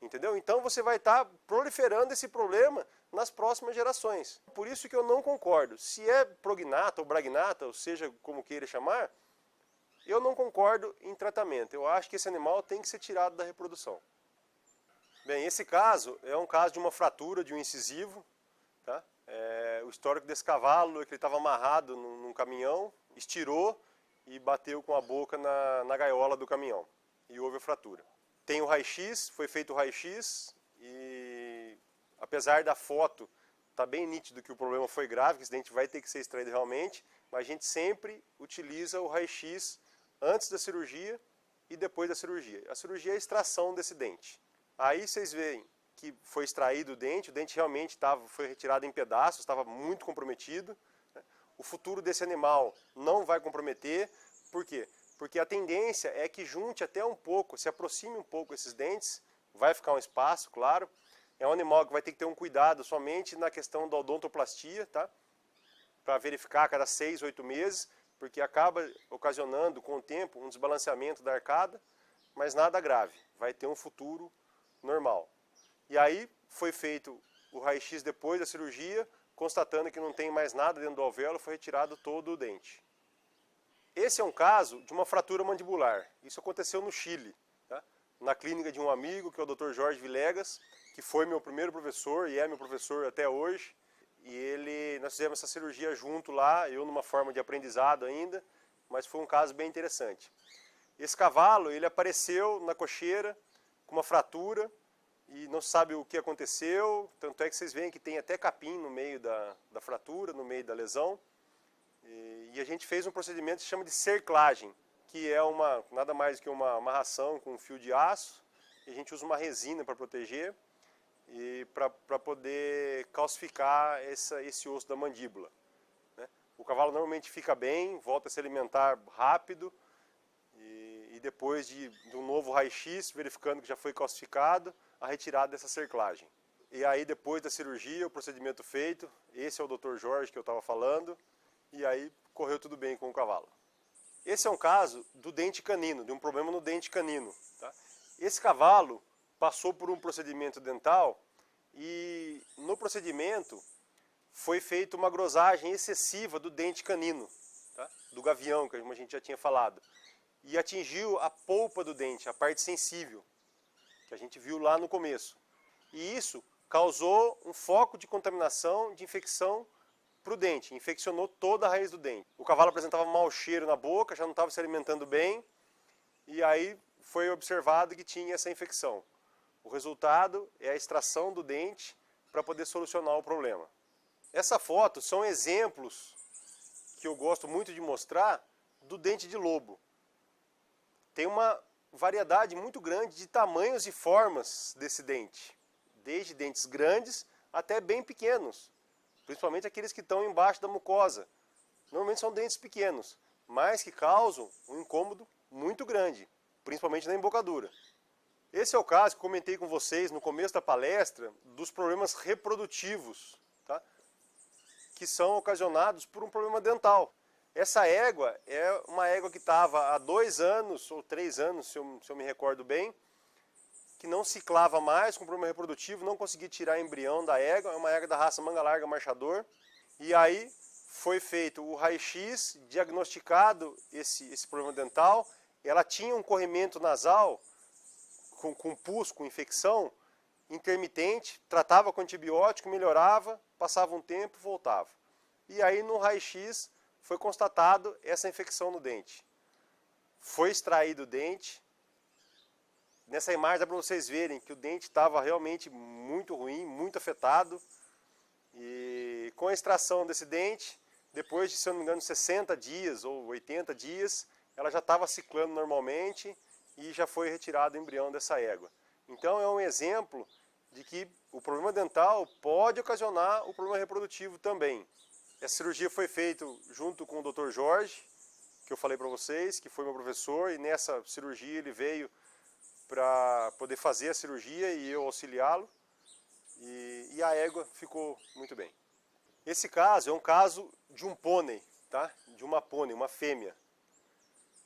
entendeu? Então você vai estar proliferando esse problema nas próximas gerações. Por isso que eu não concordo. Se é prognata ou bragnata, ou seja, como queira chamar, eu não concordo em tratamento. Eu acho que esse animal tem que ser tirado da reprodução. Bem, esse caso é um caso de uma fratura de um incisivo. Tá? O histórico desse cavalo é que ele estava amarrado num caminhão, estirou e bateu com a boca na gaiola do caminhão. E houve a fratura. Tem o raio-x, foi feito o raio-x e apesar da foto tá bem nítido que o problema foi grave, que esse dente vai ter que ser extraído realmente, mas a gente sempre utiliza o raio-x antes da cirurgia e depois da cirurgia. A cirurgia é a extração desse dente. Aí vocês veem que foi extraído o dente realmente foi retirado em pedaços, estava muito comprometido. O futuro desse animal não vai comprometer. Por quê? Porque a tendência é que junte até um pouco, se aproxime um pouco esses dentes, vai ficar um espaço, claro. É um animal que vai ter que ter um cuidado somente na questão da odontoplastia, tá? Para verificar a cada 6, 8 meses, porque acaba ocasionando com o tempo um desbalanceamento da arcada, mas nada grave, vai ter um futuro normal. E aí foi feito o raio-x depois da cirurgia, constatando que não tem mais nada dentro do alvéolo, foi retirado todo o dente. Esse é um caso de uma fratura mandibular. Isso aconteceu no Chile, tá? Na clínica de um amigo, que é o Dr. Jorge Villegas, que foi meu primeiro professor e é meu professor até hoje. E nós fizemos essa cirurgia junto lá, eu numa forma de aprendizado ainda, mas foi um caso bem interessante. Esse cavalo, ele apareceu na cocheira com uma fratura e não se sabe o que aconteceu, tanto é que vocês veem que tem até capim no meio da fratura, no meio da lesão. E a gente fez um procedimento que se chama de cerclagem, que é nada mais do que uma amarração com um fio de aço, e a gente usa uma resina para proteger e para poder calcificar esse osso da mandíbula. Né? O cavalo normalmente fica bem, volta a se alimentar rápido, e depois de um novo raio-x, verificando que já foi calcificado, a retirada dessa cerclagem. E aí depois da cirurgia, o procedimento feito, esse é o Dr. Jorge que eu estava falando, e aí correu tudo bem com o cavalo. Esse é um caso do dente canino, de um problema no dente canino. Tá? Esse cavalo passou por um procedimento dental e no procedimento foi feita uma grosagem excessiva do dente canino, tá? Do gavião, que a gente já tinha falado. E atingiu a polpa do dente, a parte sensível, que a gente viu lá no começo. E isso causou um foco de contaminação, de infecção para o dente, infeccionou toda a raiz do dente. O cavalo apresentava mau cheiro na boca, já não estava se alimentando bem, e aí foi observado que tinha essa infecção. O resultado é a extração do dente para poder solucionar o problema. Essa foto são exemplos que eu gosto muito de mostrar do dente de lobo. Tem uma variedade muito grande de tamanhos e formas desse dente, desde dentes grandes até bem pequenos, principalmente aqueles que estão embaixo da mucosa. Normalmente são dentes pequenos, mas que causam um incômodo muito grande, principalmente na embocadura. Esse é o caso que comentei com vocês no começo da palestra dos problemas reprodutivos, tá? Que são ocasionados por um problema dental. Essa égua é uma égua que estava há 2 anos ou 3 anos, se eu me recordo bem, que não ciclava mais com problema reprodutivo, não conseguia tirar embrião da égua, é uma égua da raça manga larga marchador, e aí foi feito o raio-x, diagnosticado esse problema dental, ela tinha um corrimento nasal com pus, com infecção, intermitente, tratava com antibiótico, melhorava, passava um tempo, voltava. E aí no raio-x foi constatado essa infecção no dente. Foi extraído o dente. Nessa imagem dá para vocês verem que o dente estava realmente muito ruim, muito afetado. E com a extração desse dente, depois de, se eu não me engano, 60 dias ou 80 dias, ela já estava ciclando normalmente e já foi retirado o embrião dessa égua. Então é um exemplo de que o problema dental pode ocasionar o problema reprodutivo também. Essa cirurgia foi feita junto com o Dr. Jorge, que eu falei para vocês, que foi meu professor, e nessa cirurgia ele veio para poder fazer a cirurgia e eu auxiliá-lo, e a égua ficou muito bem. Esse caso é um caso de um pônei, tá? De uma pônei, uma fêmea.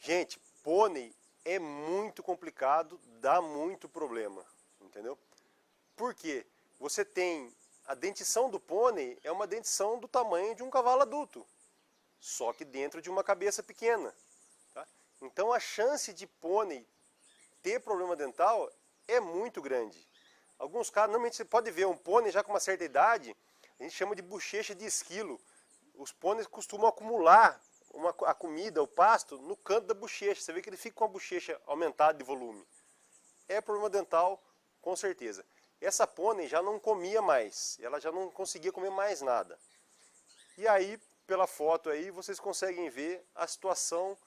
Gente, pônei é muito complicado, dá muito problema, entendeu? Por quê? Você tem a dentição do pônei, é uma dentição do tamanho de um cavalo adulto, só que dentro de uma cabeça pequena, tá? Então a chance de pônei ter problema dental é muito grande. Alguns casos, normalmente você pode ver um pônei já com uma certa idade, a gente chama de bochecha de esquilo. Os pôneis costumam acumular a comida, o pasto, no canto da bochecha. Você vê que ele fica com a bochecha aumentada de volume. É problema dental, com certeza. Essa pônei já não comia mais, ela já não conseguia comer mais nada. E aí, pela foto aí, vocês conseguem ver a situação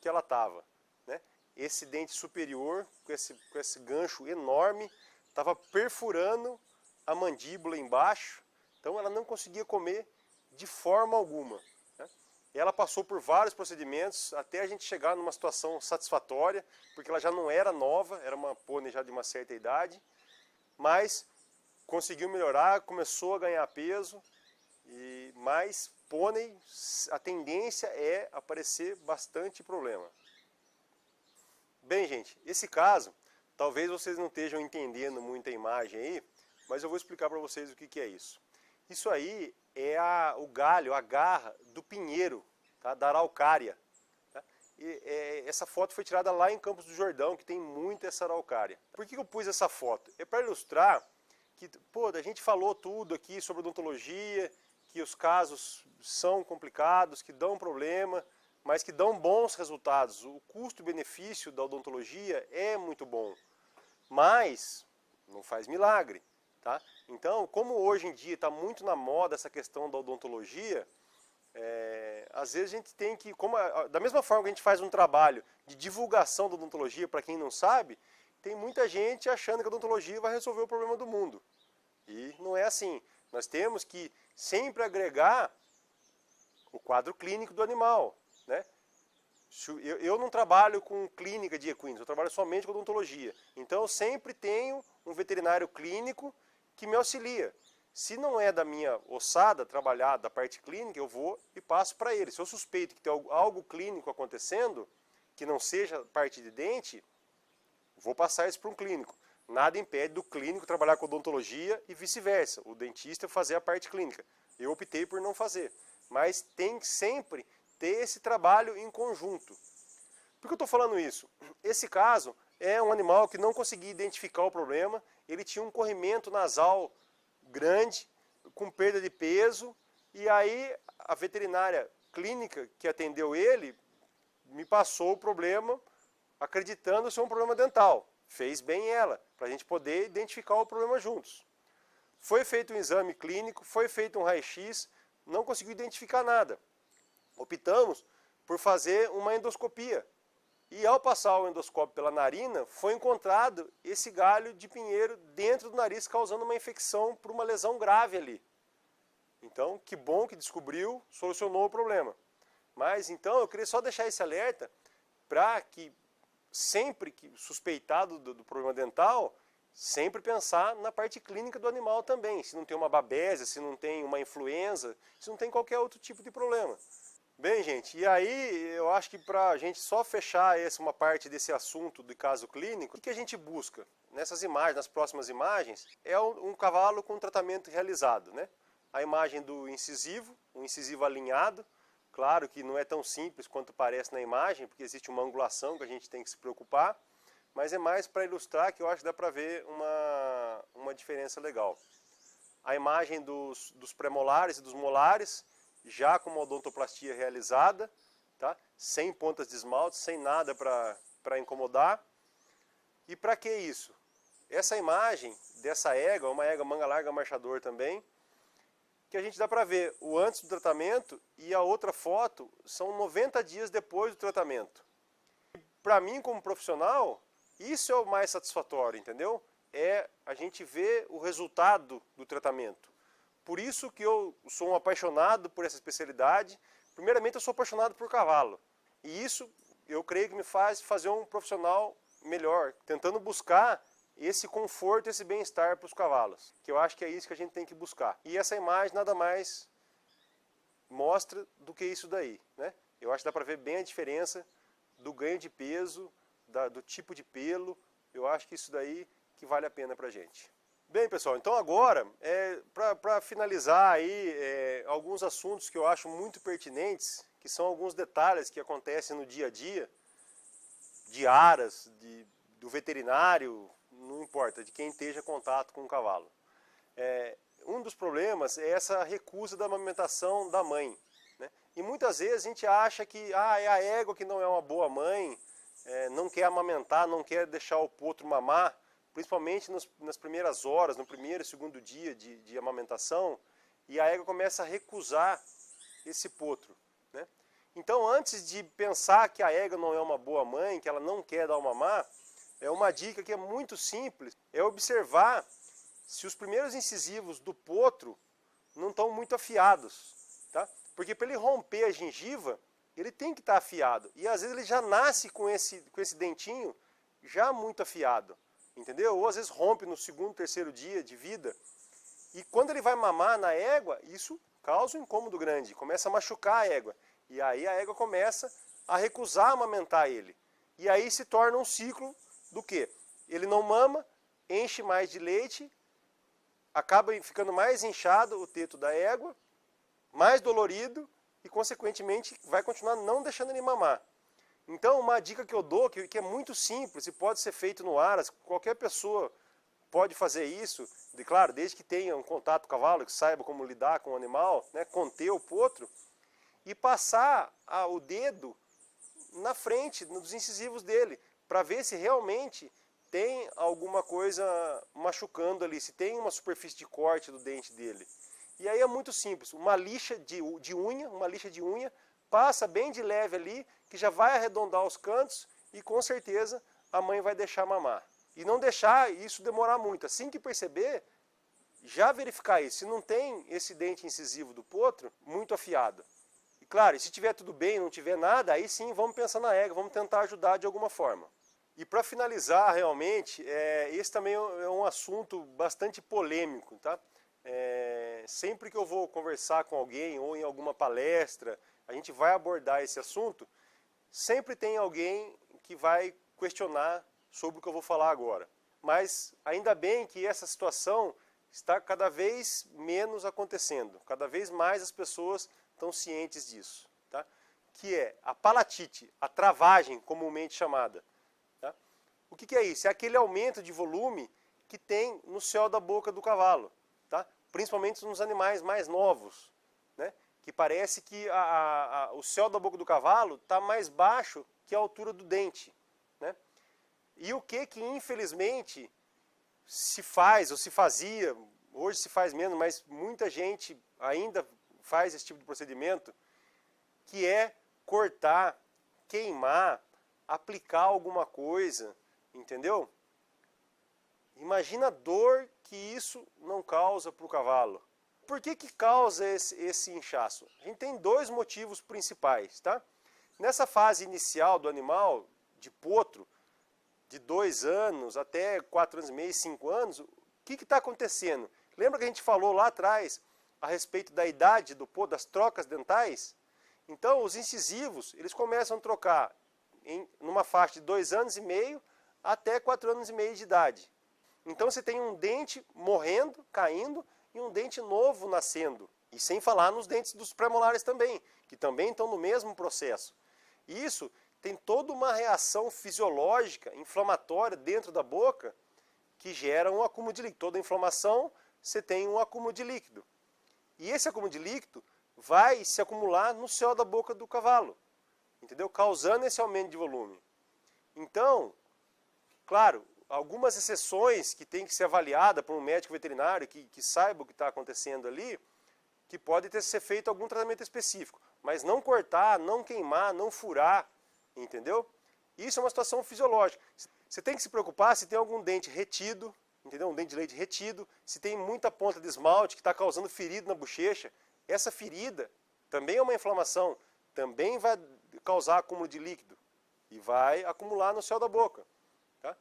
que ela estava, né? Esse dente superior, com esse gancho enorme, estava perfurando a mandíbula embaixo, então ela não conseguia comer de forma alguma, né? Ela passou por vários procedimentos até a gente chegar numa situação satisfatória, porque ela já não era nova, era uma pônei já de uma certa idade, mas conseguiu melhorar, começou a ganhar peso, mas pônei, a tendência é aparecer bastante problema. Bem, gente, esse caso, talvez vocês não estejam entendendo muita imagem aí, mas eu vou explicar para vocês o que é isso. Isso aí é o galho, a garra do pinheiro, tá? Da araucária. Tá? Essa foto foi tirada lá em Campos do Jordão, que tem muita essa araucária. Por que eu pus essa foto? É para ilustrar que, pô, a gente falou tudo aqui sobre odontologia, que os casos são complicados, que dão problema, mas que dão bons resultados. O custo-benefício da odontologia é muito bom, mas não faz milagre. Tá? Então, como hoje em dia está muito na moda essa questão da odontologia, às vezes a gente tem que, da mesma forma que a gente faz um trabalho de divulgação da odontologia para quem não sabe, tem muita gente achando que a odontologia vai resolver o problema do mundo. E não é assim. Nós temos que sempre agregar o quadro clínico do animal, né? Eu não trabalho com clínica de equinos, eu trabalho somente com odontologia. Então eu sempre tenho um veterinário clínico que me auxilia. Se não é da minha ossada trabalhar da parte clínica, eu vou e passo para ele. Se eu suspeito que tem algo clínico acontecendo, que não seja parte de dente, vou passar isso para um clínico. Nada impede do clínico trabalhar com odontologia e vice-versa, o dentista fazer a parte clínica. Eu optei por não fazer, mas tem que sempre ter esse trabalho em conjunto. Por que eu estou falando isso? Esse caso é um animal que não conseguia identificar o problema, ele tinha um corrimento nasal grande, com perda de peso, e aí a veterinária clínica que atendeu ele me passou o problema acreditando ser um problema dental. Fez bem ela, para a gente poder identificar o problema juntos. Foi feito um exame clínico, foi feito um raio-x, não conseguiu identificar nada. Optamos por fazer uma endoscopia. E ao passar o endoscópio pela narina, foi encontrado esse galho de pinheiro dentro do nariz, causando uma infecção por uma lesão grave ali. Então, que bom que descobriu, solucionou o problema. Mas então eu queria só deixar esse alerta para que sempre que suspeitado do problema dental, sempre pensar na parte clínica do animal também. Se não tem uma babésia, se não tem uma influenza, se não tem qualquer outro tipo de problema. Bem, gente, e aí eu acho que para a gente só fechar uma parte desse assunto do caso clínico, o que a gente busca nessas imagens, nas próximas imagens, é um cavalo com tratamento realizado, né? A imagem do incisivo, um incisivo alinhado. Claro que não é tão simples quanto parece na imagem, porque existe uma angulação que a gente tem que se preocupar, mas é mais para ilustrar que eu acho que dá para ver uma diferença legal. A imagem dos premolares e dos molares, já com uma odontoplastia realizada, tá? Sem pontas de esmalte, sem nada para incomodar. E para que isso? Essa imagem dessa égua, uma égua manga larga marchador também, que a gente dá para ver o antes do tratamento e a outra foto são 90 dias depois do tratamento. Para mim, como profissional, isso é o mais satisfatório, entendeu? É a gente ver o resultado do tratamento. Por isso que eu sou um apaixonado por essa especialidade. Primeiramente, eu sou apaixonado por cavalo. E isso, eu creio que me faz fazer um profissional melhor, tentando buscar esse conforto, esse bem-estar para os cavalos, que eu acho que é isso que a gente tem que buscar. E essa imagem nada mais mostra do que isso daí, né? Eu acho que dá para ver bem a diferença do ganho de peso, do tipo de pelo. Eu acho que isso daí que vale a pena para a gente. Bem, pessoal, então agora, para finalizar aí, alguns assuntos que eu acho muito pertinentes, que são alguns detalhes que acontecem no dia a dia, de aras, do veterinário, não importa, de quem esteja em contato com o cavalo. Um dos problemas é essa recusa da amamentação da mãe, né? E muitas vezes a gente acha que é a égua que não é uma boa mãe, não quer amamentar, não quer deixar o potro mamar, principalmente nas primeiras horas, no primeiro e segundo dia de amamentação, e a égua começa a recusar esse potro, né? Então, antes de pensar que a égua não é uma boa mãe, que ela não quer dar o mamar, uma dica que é muito simples, é observar se os primeiros incisivos do potro não estão muito afiados, tá? Porque para ele romper a gengiva, ele tem que estar afiado. E às vezes ele já nasce com esse dentinho já muito afiado, entendeu? Ou às vezes rompe no segundo, terceiro dia de vida. E quando ele vai mamar na égua, isso causa um incômodo grande, começa a machucar a égua. E aí a égua começa a recusar amamentar ele. E aí se torna um ciclo do quê? Ele não mama, enche mais de leite, acaba ficando mais inchado o teto da égua, mais dolorido e, consequentemente, vai continuar não deixando ele mamar. Então, uma dica que eu dou, que é muito simples e pode ser feito no aras, qualquer pessoa pode fazer isso, claro, desde que tenha um contato com o cavalo, que saiba como lidar com o animal, né, conter o potro, e passar o dedo na frente, nos incisivos dele, para ver se realmente tem alguma coisa machucando ali, se tem uma superfície de corte do dente dele. E aí é muito simples, uma lixa de unha, passa bem de leve ali, que já vai arredondar os cantos e com certeza a mãe vai deixar mamar. E não deixar isso demorar muito, assim que perceber, já verificar isso, se não tem esse dente incisivo do potro muito afiado. E claro, se tiver tudo bem, não tiver nada, aí sim vamos pensar na égua, vamos tentar ajudar de alguma forma. E para finalizar, realmente, esse também é um assunto bastante polêmico, tá? Sempre que eu vou conversar com alguém ou em alguma palestra, a gente vai abordar esse assunto, sempre tem alguém que vai questionar sobre o que eu vou falar agora. Mas ainda bem que essa situação está cada vez menos acontecendo, cada vez mais as pessoas estão cientes disso, tá? Que é a palatite, a travagem comumente chamada. Tá? O que é isso? É aquele aumento de volume que tem no céu da boca do cavalo, tá? Principalmente nos animais mais novos, né? Que parece que o céu da boca do cavalo está mais baixo que a altura do dente, né? E o que infelizmente se faz ou se fazia, hoje se faz menos, mas muita gente ainda faz esse tipo de procedimento, que é cortar, queimar aplicar alguma coisa, entendeu? Imagina a dor que isso não causa para o cavalo. Por que causa esse inchaço? A gente tem dois motivos principais, tá? Nessa fase inicial do animal, de potro, de 2 anos até 4 anos e meio, 5 anos, o que está acontecendo? Lembra que a gente falou lá atrás a respeito da idade do potro, das trocas dentais? Então, os incisivos, eles começam a trocar numa faixa de 2 anos e meio até 4 anos e meio de idade. Então, você tem um dente morrendo, caindo, e um dente novo nascendo. E sem falar nos dentes dos pré-molares também, que também estão no mesmo processo. E isso tem toda uma reação fisiológica, inflamatória dentro da boca, que gera um acúmulo de líquido. Toda inflamação, você tem um acúmulo de líquido. E esse acúmulo de líquido vai se acumular no céu da boca do cavalo, entendeu? Causando esse aumento de volume. Então, claro, algumas exceções que tem que ser avaliada por um médico veterinário que saiba o que está acontecendo ali, que pode ser feito algum tratamento específico, mas não cortar, não queimar, não furar, entendeu? Isso é uma situação fisiológica. Você tem que se preocupar se tem algum dente retido, entendeu? Um dente de leite retido, se tem muita ponta de esmalte que está causando ferida na bochecha. Essa ferida também é uma inflamação, também vai causar acúmulo de líquido e vai acumular no céu da boca. Tá?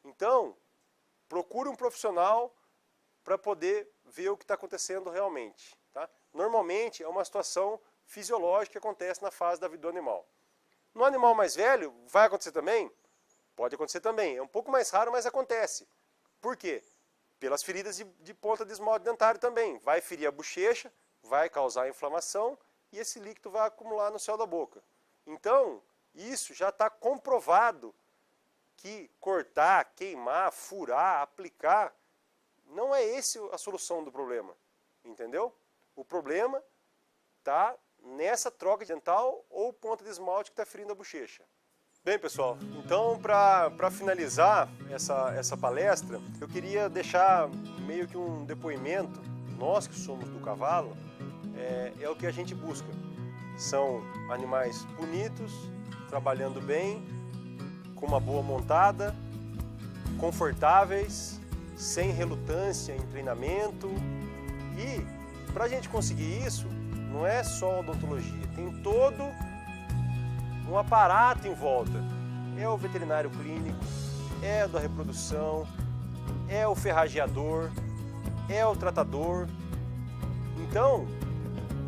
Então, procure um profissional para poder ver o que está acontecendo realmente. Tá? Normalmente é uma situação fisiológica que acontece na fase da vida do animal. No animal mais velho, vai acontecer também? Pode acontecer também. É um pouco mais raro, mas acontece. Por quê? Pelas feridas de ponta de esmalte dentário também. Vai ferir a bochecha, vai causar inflamação e esse líquido vai acumular no céu da boca. Então, isso já está comprovado que cortar, queimar, furar, aplicar, não é essa a solução do problema. Entendeu? O problema está nessa troca dental ou ponta de esmalte que está ferindo a bochecha. Bem, pessoal, então para finalizar essa palestra, eu queria deixar meio que um depoimento. Nós que somos do cavalo, é o que a gente busca. São animais bonitos, trabalhando bem, com uma boa montada, confortáveis, sem relutância em treinamento. E para a gente conseguir isso, não é só odontologia, tem todo um aparato em volta. É o veterinário clínico, é o da reprodução, é o ferrageador, é o tratador. Então,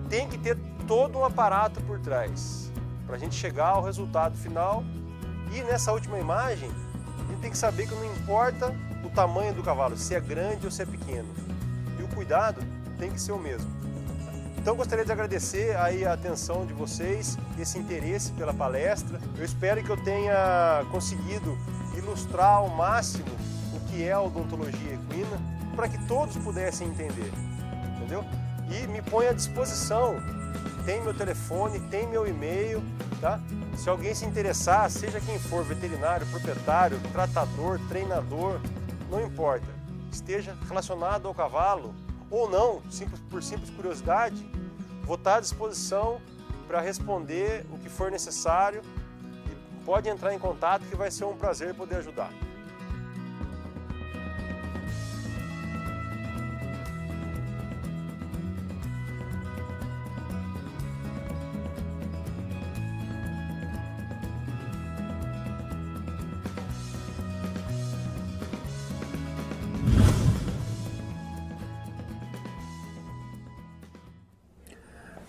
tem que ter todo um aparato por trás para a gente chegar ao resultado final. E nessa última imagem, a gente tem que saber que não importa o tamanho do cavalo, se é grande ou se é pequeno. E o cuidado tem que ser o mesmo. Então gostaria de agradecer aí a atenção de vocês, esse interesse pela palestra. Eu espero que eu tenha conseguido ilustrar ao máximo o que é a odontologia equina, para que todos pudessem entender, entendeu? E me ponho à disposição, tem meu telefone, tem meu e-mail, tá? Se alguém se interessar, seja quem for, veterinário, proprietário, tratador, treinador, não importa, esteja relacionado ao cavalo, ou não, por simples curiosidade, vou estar à disposição para responder o que for necessário e pode entrar em contato que vai ser um prazer poder ajudar.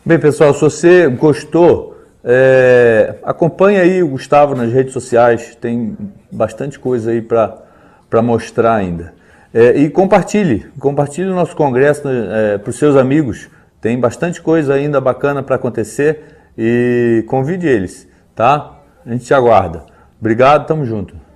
Bem, pessoal, se você gostou, acompanhe aí o Gustavo nas redes sociais, tem bastante coisa aí para mostrar ainda. E compartilhe o nosso congresso para os seus amigos, tem bastante coisa ainda bacana para acontecer e convide eles, tá? A gente te aguarda. Obrigado, tamo junto.